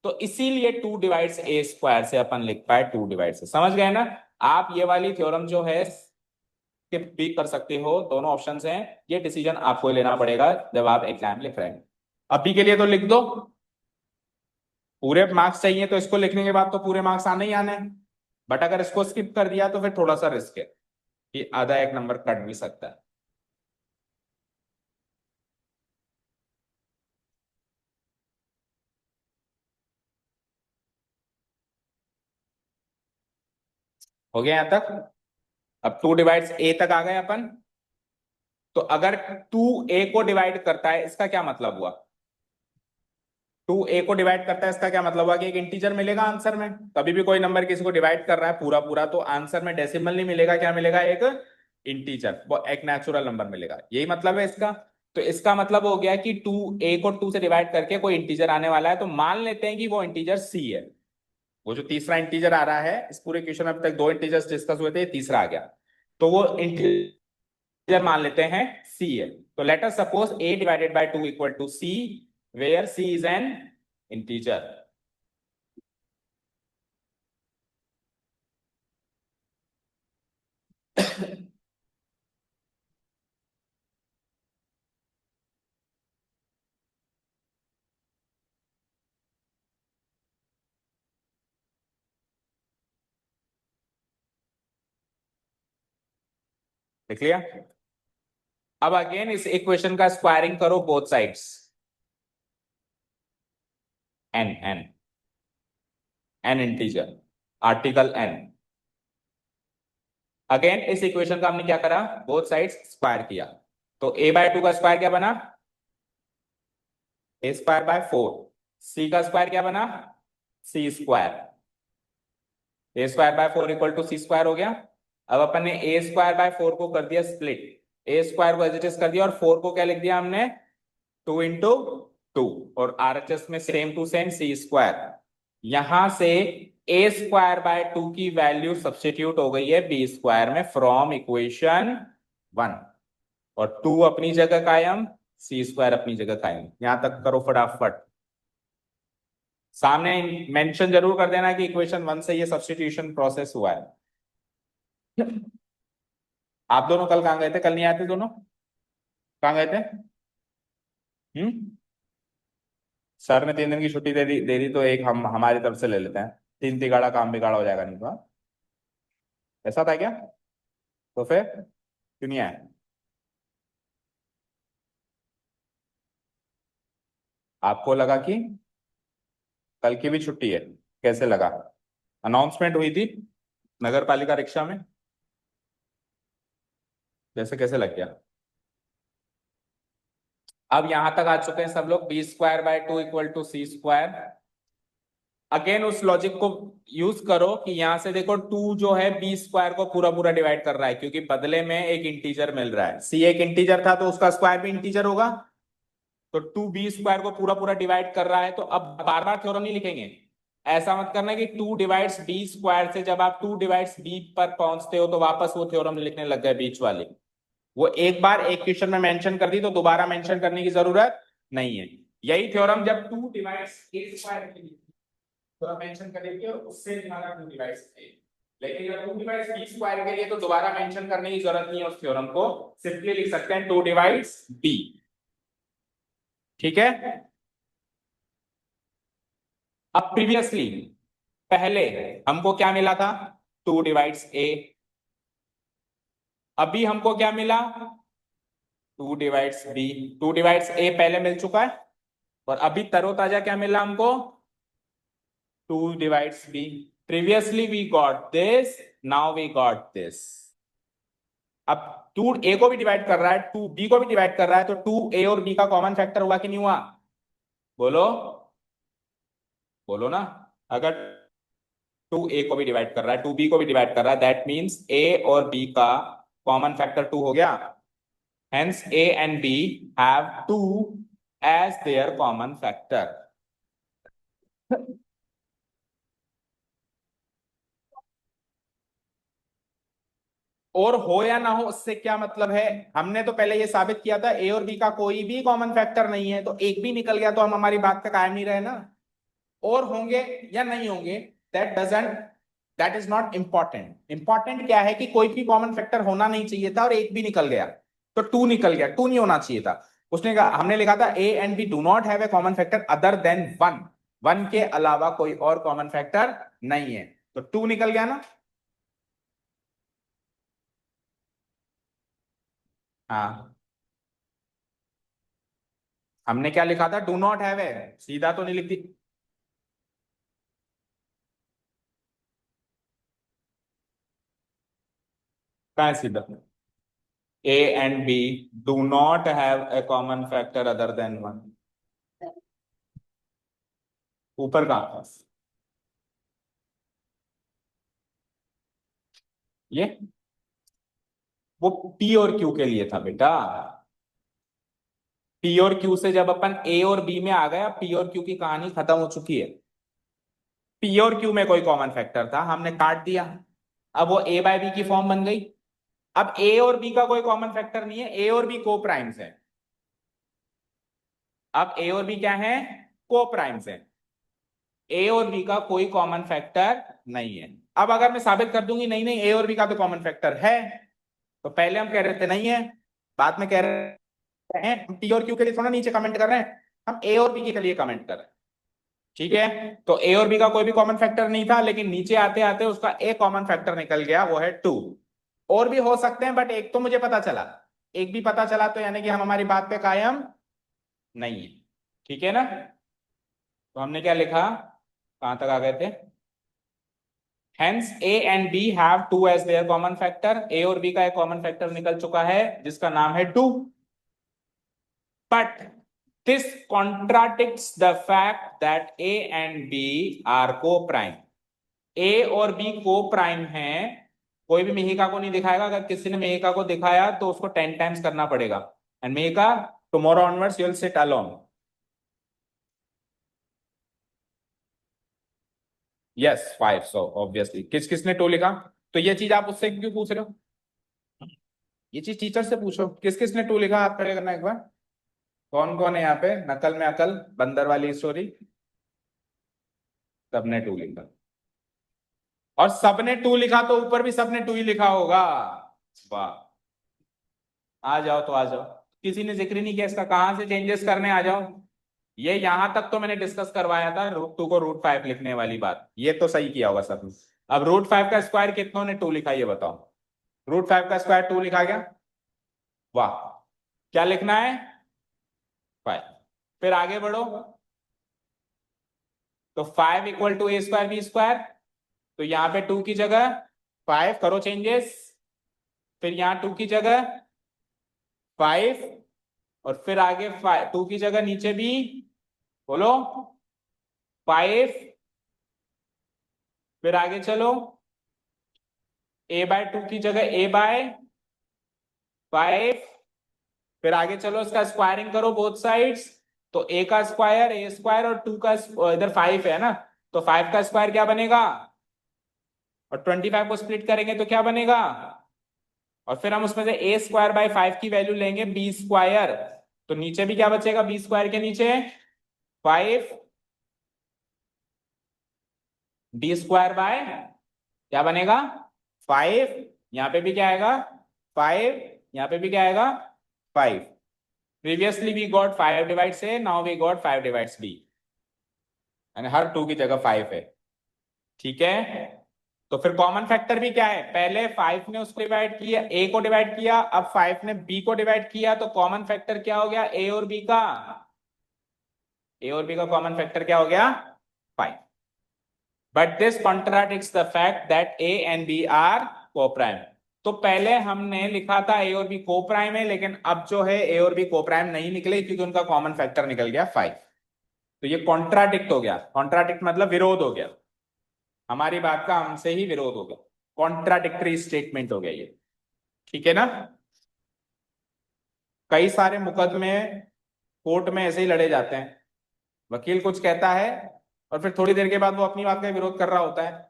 तो इसीलिए 2 डिवाइड्स a² से अपन लिख पाए 2 डिवाइड से। समझ गए ना? आप ये वाली थ्योरम जो है स्किप भी कर सकते हो, दोनों ऑप्शंस हैं। ये डिसीजन आपको लेना पड़ेगा जब आप एग्जाम लिख रहे हैं। अभी के लिए तो लिख दो, पूरे मार्क्स चाहिए तो इसको लिखने के बाद तो पूरे मार्क्स आने ही आने हैं। बट अगर इसको स्किप कर दिया तो फिर थोड़ा सा रिस्क है कि आधा एक नंबर कट भी सकता है। हो गया यहां तक? अब 2 डिवाइड्स a तक आ गए अपन। तो अगर 2a को डिवाइड करता है इसका क्या मतलब हुआ, 2a को डिवाइड करता है इसका क्या मतलब हुआ कि एक इंटीजर मिलेगा आंसर में। कभी भी कोई नंबर किसी को डिवाइड कर रहा है पूरा पूरा तो आंसर में डेसिमल नहीं मिलेगा, क्या मिलेगा, एक इंटीजर, वो एक नेचुरल नंबर मिलेगा। यही मतलब है इसका। तो इसका मतलब हो गया कि 2a को 2 से डिवाइड करके कोई इंटीजर आने वाला है, तो मान लेते हैं कि वो इंटीजर c है। वो जो तीसरा इंटीजर आ रहा है, इस पूरे क्वेश्चन में अब तक 2 इंटीजर्स डिस्कस हुए थे, तीसरा आ गया। तो वो इंटीजर मान लेते हैं c है। तो late us suppose a/2 = c, where c is an integer। देख लिया? अब अगेन इस इक्वेशन का स्क्वायरिंग करो both sides, n n integer, article n। Again इस इक्वेशन का हमने क्या करा, बोथ साइड्स स्क्वायर किया। तो a/2 का स्क्वायर क्या बना, a²/4। c का स्क्वायर क्या बना, c²। a²/4 = c² हो गया। अब अपन ने a²/4 को कर दिया स्प्लिट, a² को एज इट इज कर दिया और 4 को क्या लिख दिया हमने, 2 × 2। और आरएचएस में सेम टू सेम c²। यहां से a²/2 की वैल्यू सब्स्टिट्यूट हो गई है b² में फ्रॉम इक्वेशन 1, और 2 अपनी जगह कायम, c² अपनी जगह कायम। यहां तक करो फटाफट। सामने मेंशन जरूर कर देना कि इक्वेशन 1 से ये सब्स्टिट्यूशन प्रोसेस हुआ है। आप दोनों कल कहाँ गए थे, कल नहीं आए थे दोनों, कहाँ गए थे? हम्म। सर ने 3 दिन की छुट्टी दे दी तो एक हम हमारी तरफ से ले लेते हैं, 3 तिगाड़ा काम बिगाड़ा हो जाएगा नहीं तो, हाँ? ऐसा था क्या? तो फिर क्यों नहीं आया? आपको लगा कि कल की भी छुट्टी है, कैसे लगा? अनाउंसमेंट हुई थी नगर पालिका रिक्शा में, जैसे कैसे लग गया? अब यहां तक आ चुके हैं सब लोग, B square by two equal to C square. Again उस लॉजिक को यूज करो कि यहां से देखो टू जो है बी स्क्वायर को पूरा पूरा डिवाइड कर रहा है, क्योंकि बदले में एक इंटीजर मिल रहा है। सी एक इंटीजर था तो उसका स्क्वायर भी इंटीजर होगा, तो टू बी स्क्वायर को पूरा पूरा डिवाइड कर रहा है। तो अब बार बार थ्योरम नहीं लिखेंगे, ऐसा मत करना कि टू डिवाइड्स बी स्क्वायर से जब आप टू डिवाइड्स बी पर पहुंचते हो तो वापस वो थ्योरम लिखने लग गए बीच वाले। वो एक बार एक क्वेश्चन में मेंशन कर दी तो दोबारा मेंशन करने की जरूरत नहीं है। यही थ्योरम जब टू डिवाइड्स ए स्क्वायर के लिए थोड़ा मेंशन कर देती है, उससे दिखाना टू डिवाइड्स ए। लेकिन जब टू डिवाइड्स बी स्क्वायर के लिए तो दोबारा मेंशन करने की जरूरत नहीं है उस थ्योरम को, सिंपली लिख सकते हैं टू डिवाइड्स बी। ठीक है। अब प्रीवियसली पहले हमको क्या मिला था? Two divides a. अभी हमको क्या मिला? Two divides b. Two divides a पहले मिल चुका है, और अभी तरोताजा क्या मिला हमको? Two divides B. Previously we got this, now we got this. अब टू ए को भी डिवाइड कर रहा है, टू बी को भी डिवाइड कर रहा है, तो टू ए और बी का कॉमन फैक्टर हुआ कि नहीं हुआ? बोलो, बोलो ना। अगर टू ए को भी डिवाइड कर रहा है, टू बी को भी डिवाइड कर रहा है, दैट मीन्स ए और बी का कॉमन फैक्टर टू हो गया। Hence A and B have two as their common factor. और हो या ना हो उससे क्या मतलब है? हमने तो पहले ये साबित किया था ए और बी का कोई भी कॉमन फैक्टर नहीं है, तो एक भी निकल गया तो हम हमारी बात पे कायम नहीं रहे ना। और होंगे या नहीं होंगे, that doesn't, that is not important. Important क्या है कि कोई भी कॉमन फैक्टर होना नहीं चाहिए था, और एक भी निकल गया तो टू निकल गया, टू नहीं होना चाहिए था। उसने कहा, हमने लिखा था A and B do not have a common factor other than one, one के अलावा कोई और कॉमन फैक्टर नहीं है, तो टू निकल गया ना। हाँ, हमने क्या लिखा था? डू नॉट हैव है, सीधा तो नहीं लिख दी। कहाँ है सीधा? A and B do not have a common factor other than one. ऊपर कहाँ था? ये वो पी और क्यू के लिए था बेटा। पी और क्यू से जब अपन ए और बी में आ गए, पी और क्यू की कहानी खत्म हो चुकी है। पी और क्यू में कोई कॉमन फैक्टर था, हमने काट दिया, अब वो ए बाय बी की फॉर्म बन गई। अब ए और बी का कोई कॉमन फैक्टर नहीं है, ए और बी को प्राइम्स है। अब ए और बी क्या है? को प्राइम्स है। ए और बी का कोई कॉमन फैक्टर नहीं है। अब अगर मैं साबित कर दूंगी नहीं नहीं ए और बी का तो कॉमन फैक्टर है, तो पहले हम कह रहे थे नहीं है, बाद में कह रहे हैं, हम पी और क्यू के लिए थोड़ा नीचे कमेंट कर रहे हैं, हम ए और बी के लिए कमेंट कर रहे हैं। ठीक है, तो ए और बी का कोई भी कॉमन फैक्टर नहीं था, लेकिन नीचे आते आते उसका एक कॉमन फैक्टर निकल गया, वो है टू। और भी हो सकते हैं, बट एक तो मुझे पता चला, एक भी पता चला तो यानी कि हम हमारी बात पे कायम नहीं है। ठीक है ना? तो हमने क्या लिखा, कहां तक आ गए थे? Hence A and B have two as their common factor. A और बी का एक कॉमन फैक्टर निकल चुका है जिसका नाम है two. But this contradicts the fact that A and B are co-prime. A और B co-prime हैं। कोई भी मिहिका को नहीं दिखाएगा, अगर किसी ने मिहिका को दिखाया तो उसको 10 टाइम्स करना पड़ेगा। And Mihika, tomorrow onwards you will sit alone. Yes 5, so obviously किस किसने टू लिखा? तो ये चीज आप उससे क्यों पूछ रहे हो? ये चीज टीचर से पूछो, किस किसने टू लिखा, हाथ खड़े करना एक बार। कौन कौन है यहाँ पे? नकल में अकल, बंदर वाली स्टोरी। सबने टू लिखा, और सबने टू लिखा तो ऊपर भी सबने टू ही लिखा होगा। वाह, आ जाओ तो आ जाओ। किसी ने जिक्र ही नहीं किया इसका, कहां से चेंजेस करने आ जाओ। ये यहां तक तो मैंने डिस्कस करवाया था, रूट टू को रूट फाइव लिखने वाली बात, ये तो सही किया होगा सब। अब रूट फाइव का स्क्वायर कितनों ने टू लिखा ये बताओ। √5 का स्क्वायर 2 लिखा गया। वाह, क्या लिखना है? 5। फिर आगे बढ़ो, तो 5 equal to A square B square, तो यहां पे 2 की जगह 5 करो चेंजेस, फिर यहां 2 की जगह 5, और फिर आगे 2 की जगह नीचे भी बोलो 5, फिर आगे चलो a/2 की जगह a/5, फिर आगे चलो इसका स्क्वायरिंग करो बोथ साइड्स, तो a का स्क्वायर a स्क्वायर और 2 का इधर 5 है ना, तो 5 का स्क्वायर क्या बनेगा, और 25 को स्प्लिट करेंगे तो क्या बनेगा, और फिर हम उसमें से a स्क्वायर बाय 5 की वैल्यू लेंगे b स्क्वायर, तो नीचे भी क्या बचेगा b स्क्वायर के नीचे 5 b स्क्वायर बाय क्या बनेगा 5, यहां पे भी क्या आएगा 5, यहां पे भी क्या आएगा 5। Previously we got 5 divides a, now we got 5 divides b, यानी हर 2 की जगह 5 है। ठीक है, तो फिर कॉमन फैक्टर भी क्या है, पहले 5 ने उसको डिवाइड किया, a को डिवाइड किया, अब 5 ने b को डिवाइड किया, तो कॉमन फैक्टर क्या हो गया a और b का, a और b का कॉमन फैक्टर क्या हो गया 5। But this contradicts the fact that a and b are coprime. तो पहले हमने लिखा था a और b कोप्राइम है, लेकिन अब जो है a और b कोप्राइम नहीं निकले क्योंकि उनका कॉमन फैक्टर निकल गया 5। तो ये कॉन्ट्राडिक्ट हो गया, कॉन्ट्राडिक्ट मतलब विरोध हो गया, हमारी बात का हमसे ही विरोध हो गया, कॉन्ट्राडिक्टरी स्टेटमेंट हो गया ये। ठीक है ना, कई सारे मुकदमे कोर्ट में ऐसे ही लड़े जाते हैं, वकील कुछ कहता है और फिर थोड़ी देर के बाद वो अपनी बात का विरोध कर रहा होता है।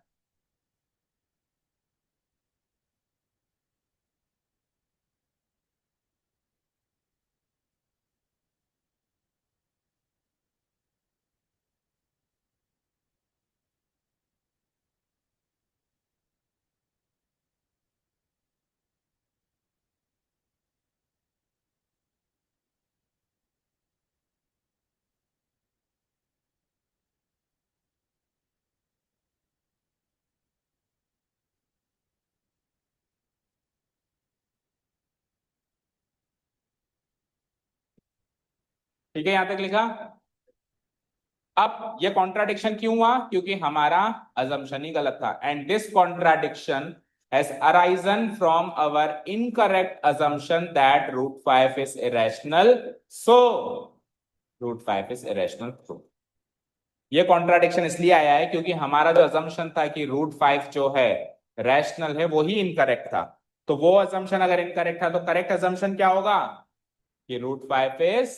ठीक है, यहां तक लिखा। अब ये कॉन्ट्राडिक्शन क्यों हुआ, क्योंकि हमारा अजम्पशन ही गलत था, and this contradiction has arisen from our incorrect assumption that √5 is irrational, so √5 is irrational proof। ये कॉन्ट्राडिक्शन इसलिए आया है क्योंकि हमारा जो अजम्पशन था कि √5 जो है रैशनल है वो ही इनकरेक्ट था, तो वो अजम्पशन अगर इनकरेक्ट था तो करेक्ट अजम्पशन क्या होगा कि √5 is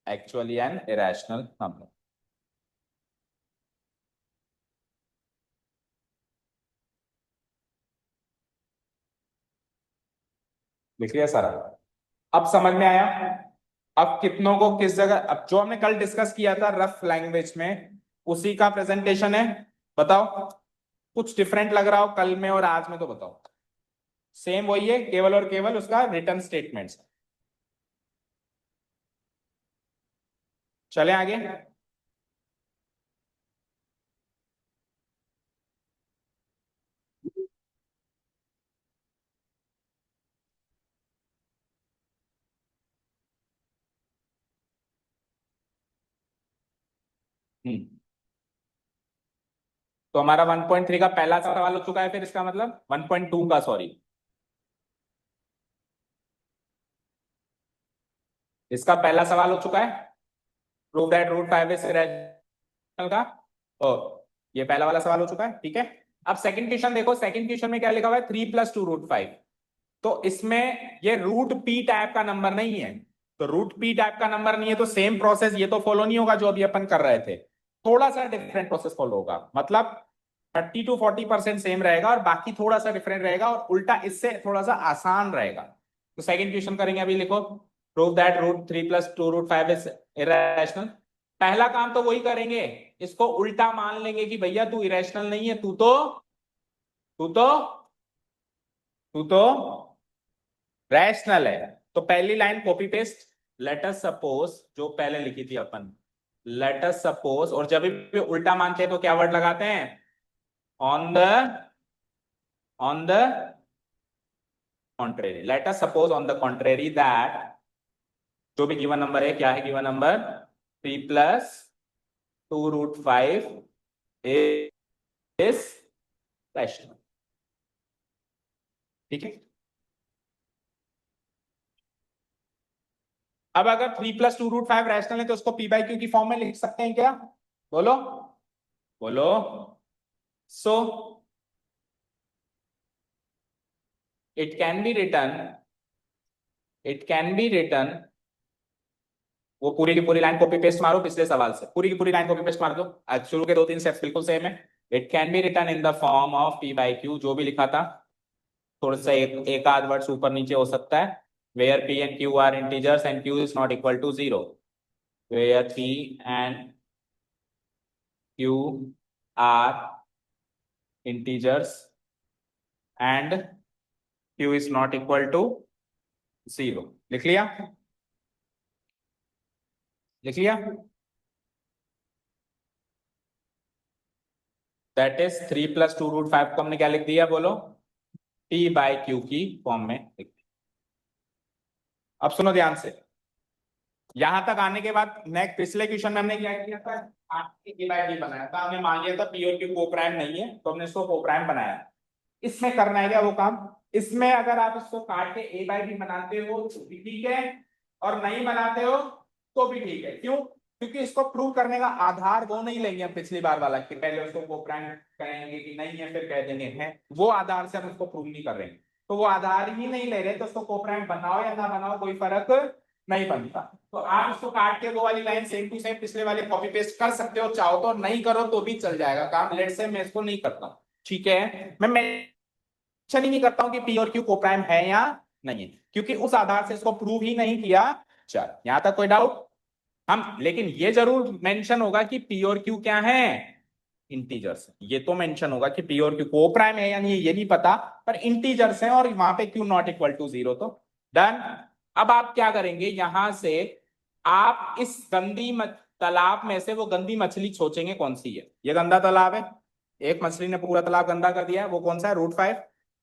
actually an irrational number. लिख लिया सारा, अब समझ में आया। अब कितनों को किस जगह, अब जो हमने कल डिस्कस किया था रफ लैंग्वेज में उसी का प्रेजेंटेशन है, बताओ कुछ डिफरेंट लग रहा हो कल में और आज में तो बताओ। सेम वही है, केवल और केवल उसका रिटर्न स्टेटमेंट्स। चले आगे। हम्म, तो हमारा 1.3 का पहला सवाल हो चुका है, फिर इसका मतलब 1.2 का, सॉरी, इसका पहला सवाल हो चुका है, प्रूव दैट √5 इज इरेशनल का, और ये पहला वाला सवाल हो चुका है। ठीक है, अब सेकंड क्वेश्चन देखो, सेकंड क्वेश्चन में क्या लिखा हुआ है 3 + 2 √5, तो इसमें ये √p टाइप का नंबर नहीं है, तो √p टाइप का नंबर नहीं है तो सेम प्रोसेस ये तो फॉलो नहीं होगा जो अभी अपन कर रहे थे, थोड़ा सा डिफरेंट प्रोसेस फॉलो होगा, मतलब 30 to 40% सेम रहेगा और बाकी थोड़ा सा डिफरेंट रहेगा, और उल्टा इससे थोड़ा सा आसान रहेगा। तो सेकंड क्वेश्चन करेंगे, अभी लिखो प्रूव दैट √3 + 2 √5 इज इरेशनल। पहला काम तो वही करेंगे, इसको उल्टा मान लेंगे कि भैया तू इरेशनल नहीं है, तू तो तू तो रैशनल है। तो पहली line copy paste, late us suppose, जो पहले लिखी थी अपन, लेट अस सपोज, और जब भी उल्टा मानते हैं तो क्या वर्ड लगाते हैं, on the contrary, late us suppose on the contrary that जो भी गिवन नंबर है, क्या है गिवन नंबर, 3+2√5 इज रैशनल। ठीक है, अब अगर 3+2√5 रैशनल है तो उसको पी बाई क्यू की फॉर्म में लिख सकते हैं क्या? बोलो बोलो। So it can be return, it can be return, वो पूरी की पूरी लाइन कॉपी पेस्ट मारो पिछले सवाल से, पूरी की पूरी लाइन कॉपी पेस्ट मार दो, आज शुरू के 2-3 स्टेप्स बिल्कुल सेम है। It can be written in the form of P by Q, जो भी लिखा था, थोड़ा सा एक आध वर्ड ऊपर नीचे हो सकता है, where P and Q are integers and Q is not equal to 0, where P and Q are integers and Q is not equal to 0। लिख लिया, लिख लिया, दैट इज 3+2√5 को हमने क्या लिख दिया, बोलो, पी बाई क्यू की फॉर्म में लिख दिया। अब सुनो ध्यान से, यहां तक आने के बाद नेक्स्ट पिछले क्वेश्चन में हमने क्या किया था, पी बाई डी बनाया था, हमने मान लिया था पी और क्यू कोप्राइम नहीं है तो हमने इसको कोप्राइम बनाया। इसमें करना है क्या वो काम, इसमें अगर आप इसको काट के ए बाई बी बनाते हो तो भी ठीक है, और नहीं बनाते हो तो भी ठीक है। क्यों? क्योंकि इसको प्रूव करने का आधार वो नहीं लेंगे हम पिछली बार वाला कि पहले उसको कोप्राइम करेंगे कि नहीं है, फिर कह देंगे है, वो आधार से हम उसको प्रूव नहीं कर रहे हैं, तो वो आधार ही नहीं ले रहे, तो उसको कोप्राइम बनाओ या ना बनाओ कोई फर्क नहीं बनता। तो आप इसको काट के वो वाली लाइन सेम टू सेम पिछले वाले कॉपी पेस्ट कर सकते हो, चाहो तो, नहीं करो तो भी चल जाएगा काम। लेट से मैं इसको नहीं करता हूं, ठीक है, मैं मेंशन ही नहीं करता हूं कि पी और क्यू कोप्राइम है या नहीं है, क्योंकि उस आधार से इसको प्रूव ही नहीं किया। चल यहां तक कोई डाउट? हम लेकिन ये जरूर मेंशन होगा कि पी और क्यू क्या है, इंटीजर्स। ये तो मेंशन होगा कि पी और क्यू कोप्राइम है या नहीं, ये नहीं पता, पर इंटीजर्स हैं और वहां पे क्यू नॉट इक्वल टू 0, तो डन। अब आप क्या करेंगे, यहां से आप इस तालाब में से वो गंदी मछली सोचेंगे कौन सी है। ये गंदा तालाब है, एक मछली ने पूरा तालाब गंदा कर दिया है, वो कौन सा है, √5।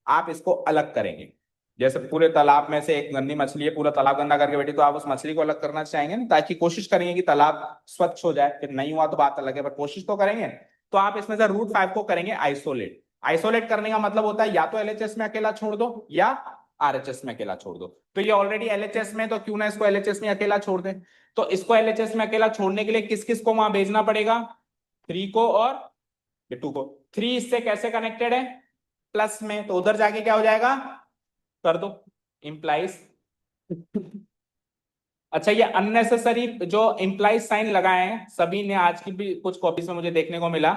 आप इसको अलग करेंगे, जैसे पूरे तालाब में से एक गंदी मछली है, पूरा तालाब गंदा करके बैठी, तो आप उस मछली को अलग करना चाहेंगे ना, ताकि कोशिश करेंगे कि तालाब स्वच्छ हो जाए। फिर नहीं हुआ तो बात अलग है, पर कोशिश तो करेंगे। तो आप इसमें से √5 को करेंगे आइसोलेट। आइसोलेट करने का मतलब होता है या तो एलएचएस में अकेला छोड़ दो या आरएचएस में अकेला छोड़ दो। तो ये ऑलरेडी एलएचएस में, तो क्यों ना इसको एलएचएस में अकेला छोड़ दे। तो इसको एलएचएस में अकेला छोड़ने के लिए किस किस को वहां भेजना पड़ेगा, 3 को और 2 को। 3 इससे कैसे कनेक्टेड है, प्लस में, तो उधर जाके क्या हो जाएगा, कर दो, इंप्लाइज। अच्छा, ये अननेसेसरी जो इंप्लाइज साइन लगाए हैं सभी ने, आज की भी कुछ कॉपीज में मुझे देखने को मिला,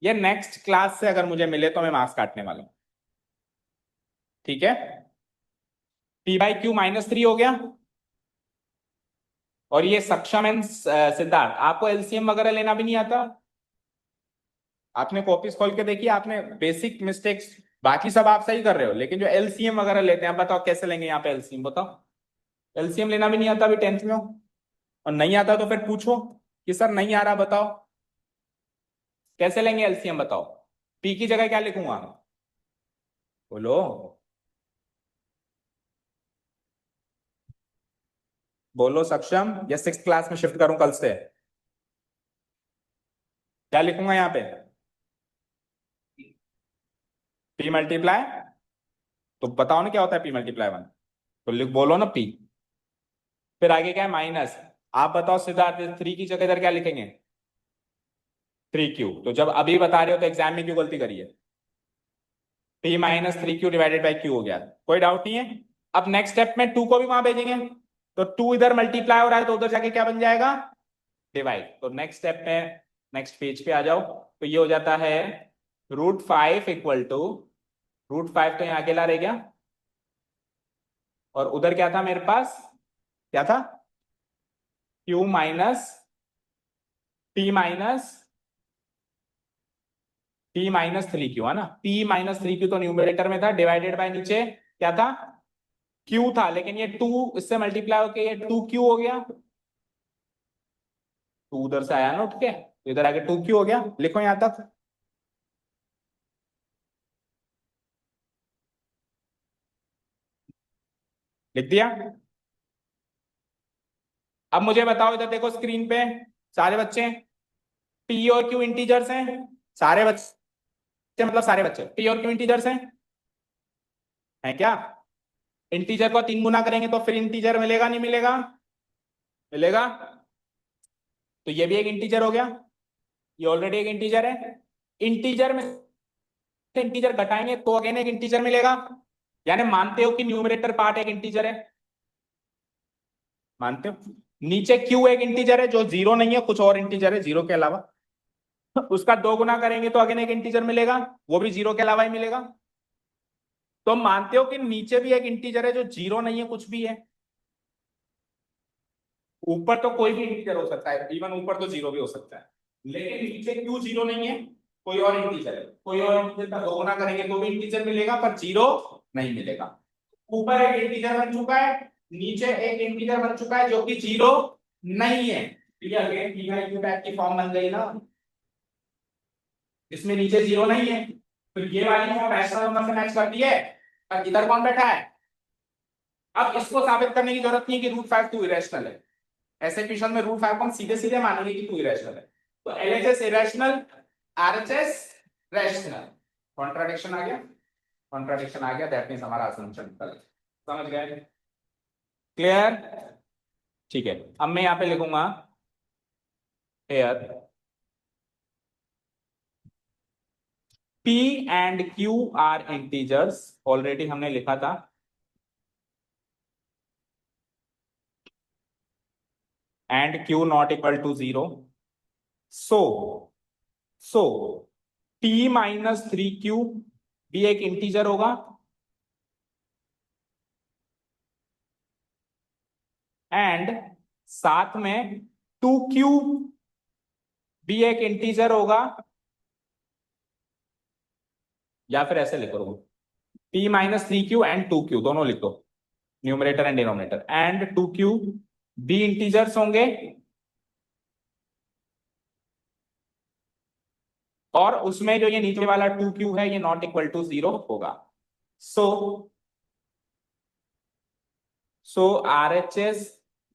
ये नेक्स्ट क्लास से अगर मुझे मिले तो मैं मार्क्स काटने वाला हूं, ठीक है। पी बाई क्यू -3 हो गया, और ये सक्षम एंड सिद्धार्थ, आपको एलसीएम वगैरह लेना भी नहीं आता, आपने कॉपीज खोल के देखी, आपने बेसिक मिस्टेक्स, बाकी सब आप सही कर रहे हो, लेकिन जो एलसीएम वगैरह लेते हैं, बताओ कैसे लेंगे यहाँ पे एलसीएम, बताओ। एलसीएम लेना भी नहीं आता अभी 10th में हो, और नहीं आता तो फिर पूछो कि सर नहीं आ रहा, बताओ कैसे लेंगे एलसीएम, बताओ। पी की जगह क्या लिखूंगा, बोलो बोलो सक्षम, या 6th क्लास में शिफ्ट करूं कल से, क्या लिखूंगा यहाँ पे, पी मल्टीप्लाई, तो बताओ ना क्या होता है पी मल्टीप्लाई 1, तो लिख, बोलो ना पी, फिर आगे क्या है माइनस। आप बताओ सिद्धार्थ, 3 की जगह इधर क्या लिखेंगे, 3Q, तो जब अभी बता रहे हो तो एग्जाम में क्यों गलती करिए, P-3Q डिवाइडेड बाई Q हो गया, कोई डाउट नहीं है। अब नेक्स्ट स्टेप में 2 को भी वहां भेजेंगे, तो 2 इधर मल्टीप्लाई हो रहा है तो उधर जाके क्या बन जाएगा, डिवाइड। तो नेक्स्ट स्टेप में, नेक्स्ट पेज पे आ जाओ, तो ये हो जाता है √5 इक्वल टू, √5 तो यहाँ अकेला रह गया, और उधर क्या था मेरे पास, क्या था, Q माइनस P-3Q है ना, P-3Q तो न्यूमरेटर में था, डिवाइडेड बाय नीचे क्या था, Q था, लेकिन ये 2 इससे मल्टीप्लाई होके ये 2Q हो गया, 2 उधर से आया ना उठ के, तो इधर आके 2Q हो गया, लिखो यहां तक। लिख दिया। अब मुझे बताओ, इधर देखो स्क्रीन पे, सारे बच्चे पी और क्यू इंटीजर्स हैं, सारे बच्चे मतलब सारे बच्चे पी और क्यू इंटीजर्स हैं क्या? इंटीजर को 3 गुना करेंगे तो फिर इंटीजर मिलेगा नहीं मिलेगा? मिलेगा। तो ये भी एक इंटीजर हो गया, ये ऑलरेडी एक इंटीजर है। इंटीजर में से इंटीजर घटाएंगे तो अगेन एक इंटीजर मिलेगा। यानी मानते हो कि न्यूमरेटर पार्ट एक इंटीजर है? मानते हो? नीचे क्यू एक इंटीजर है जो जीरो नहीं है, कुछ और इंटीजर है जीरो के अलावा, उसका 2 गुना करेंगे तो अगेन एक इंटीजर मिलेगा, वो भी जीरो के अलावा ही मिलेगा। तो मानते हो कि नीचे भी एक इंटीजर है जो जीरो नहीं है, कुछ भी है। ऊपर तो कोई भी इंटीजर हो सकता है, इवन ऊपर तो जीरो भी हो सकता है, लेकिन नीचे क्यों जीरो नहीं है? कोई और इंटीजर है, कोई और इंटीजर का 2 गुना करेंगे तो भी इंटीजर मिलेगा, पर जीरो नहीं मिलेगा। ऊपर एक इंटीजर बन चुका है, नीचे एक इंटीजर बन चुका है जो कि जीरो नहीं है। ये again P by Q back की फॉर्म बन गई ना, इसमें नीचे जीरो नहीं है, तो ये वाली फॉर्म रैशनल नंबर से मैच करती है। और इधर कौन बैठा है? अब इसको साबित करने की जरूरत नहीं है कि रूट 5 टू इरेशनल है। ऐसे क्वेश्चन में रूट 5 को हम सीधे सीधे मानेंगे कि टू इरेशनल है। तो LHS irrational, RHS rational. Contradiction आ गया, कॉन्ट्राडिक्शन आ गया, दैट मींस हमारा असम्पशन गलत। समझ गए? क्लियर? ठीक है, अब मैं यहां पे लिखूंगा here P and Q are integers, already हमने लिखा था। And Q not equal to zero, so so P minus 3Q भी एक इंटीजर होगा, एंड साथ में 2Q भी एक इंटीजर होगा। या फिर ऐसे लिखो, P minus 3Q and 2Q दोनों लिख दो, numerator and denominator, and 2Q भी इंटीजर्स होंगे, और उसमें जो ये नीचे वाला 2Q है ये नॉट इक्वल टू जीरो होगा। सो सो RHS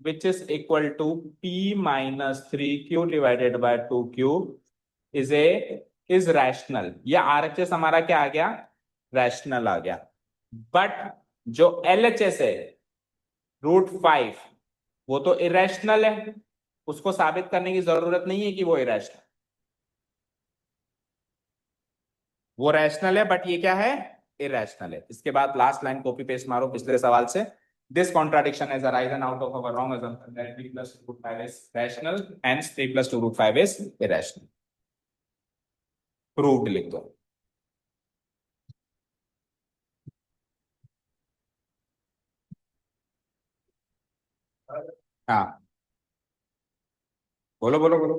which is equal to P minus 3Q divided by 2Q is a is rational। ये RHS हमारा क्या आ गया? रैशनल आ गया। बट जो LHS है √5, वो तो इरेशनल है, उसको साबित करने की जरूरत नहीं है कि वो इरेशनल, वो रैशनल है, बट ये क्या है? इरेशनल है। इसके बाद लास्ट लाइन कॉपी पेस्ट मारो पिछले सवाल से। This contradiction has arisen out of our wrong assumption that 3 plus 2 √5 is rational, hence 3 plus 2 √5 is irrational। Proved लिख दो। हाँ, बोलो बोलो बोलो,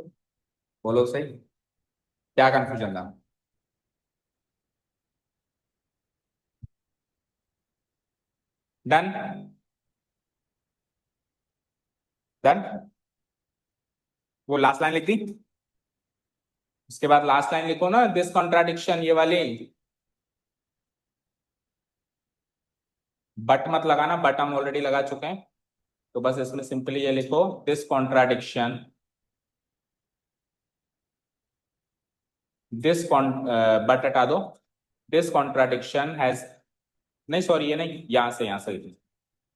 बोलो सही, क्या कंफ्यूजन था? Done, done. वो लास्ट लाइन लिख दी, उसके बाद लास्ट लाइन लिखो ना, दिस कॉन्ट्राडिक्शन, ये वाली। बट मत लगाना, बट हम ऑलरेडी लगा चुके हैं, तो बस इसमें सिंपली ये लिखो, दिस कॉन्ट्राडिक्शन, बट हटा दो, दिस कॉन्ट्राडिक्शन हैज, नहीं सॉरी ये नहीं, यहां से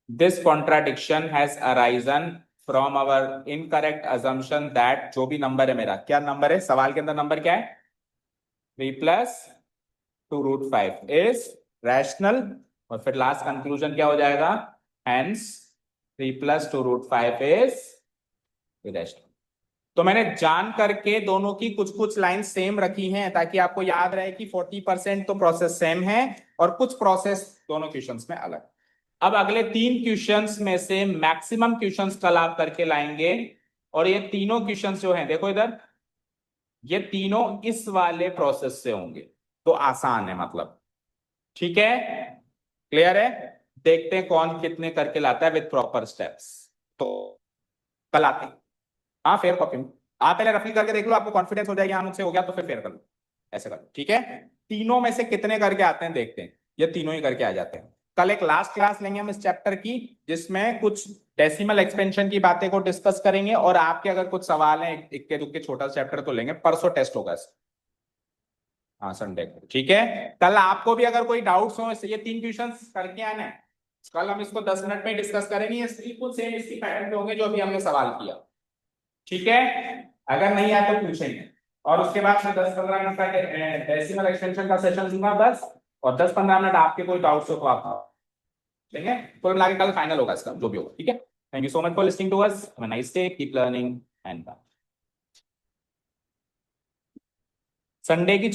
this contradiction has arisen from our incorrect assumption that, जो भी नंबर है मेरा, क्या नंबर है सवाल के अंदर, नंबर क्या है? 3 plus 2 √5 इज रैशनल। और फिर लास्ट कंक्लूजन क्या हो जाएगा? Hence 3 plus 2 √5 is irrational. तो मैंने जान करके दोनों की कुछ कुछ लाइन सेम रखी हैं, ताकि आपको याद रहे कि 40% तो प्रोसेस सेम है, और कुछ प्रोसेस दोनों क्वेश्चंस में अलग। अब अगले 3 क्वेश्चंस में से मैक्सिमम क्वेश्चंस कल आप करके लाएंगे, और ये तीनों क्वेश्चंस जो हैं, देखो इधर, ये तीनों इस वाले प्रोसेस से होंगे, तो आसान है मतलब। ठीक है, क्लियर है? देखते हैं कौन कितने करके लाता है विद प्रॉपर स्टेप्स। तो कल आते हैं। हाँ, फेयर कॉपी में आप पहले रफली करके देख लो, आपको कॉन्फिडेंस हो जाएगा, हाँ मुझसे हो गया, तो फिर फेयर कर लो, ऐसे कर लो। ठीक है, तीनों में से कितने करके आते हैं देखते हैं, ये तीनों ही करके आ जाते हैं। कल एक लास्ट क्लास लेंगे हम इस चैप्टर की, जिसमें कुछ डेसिमल एक्सपेंशन की बातें को डिस्कस करेंगे, और आपके अगर कुछ सवाल हैं इक्के दुक्के छोटा चैप्टर तो लेंगे, परसों टेस्ट होगा इसका। हाँ संडे को, ठीक है। कल आपको भी अगर कोई डाउट्स हो, ये 3 क्वेश्चंस करके आना है, कल हम इसको 10 मिनट में डिस्कस करेंगे, ये बिल्कुल सेम इसी पैटर्न पे होंगे जो अभी हमने सवाल किया, ठीक है। अगर नहीं आया तो पूछेंगे, और उसके बाद मैं 10-15 मिनट का डेसिमल एक्सटेंशन का सेशन दूंगा बस, और 10-15 मिनट आपके कोई डाउट्स हो तो आप, ठीक है। कुल मिला के कल फाइनल होगा इसका जो भी होगा, ठीक है। Thank you so much for listening to us, have a nice day, keep learning and bye. Sunday की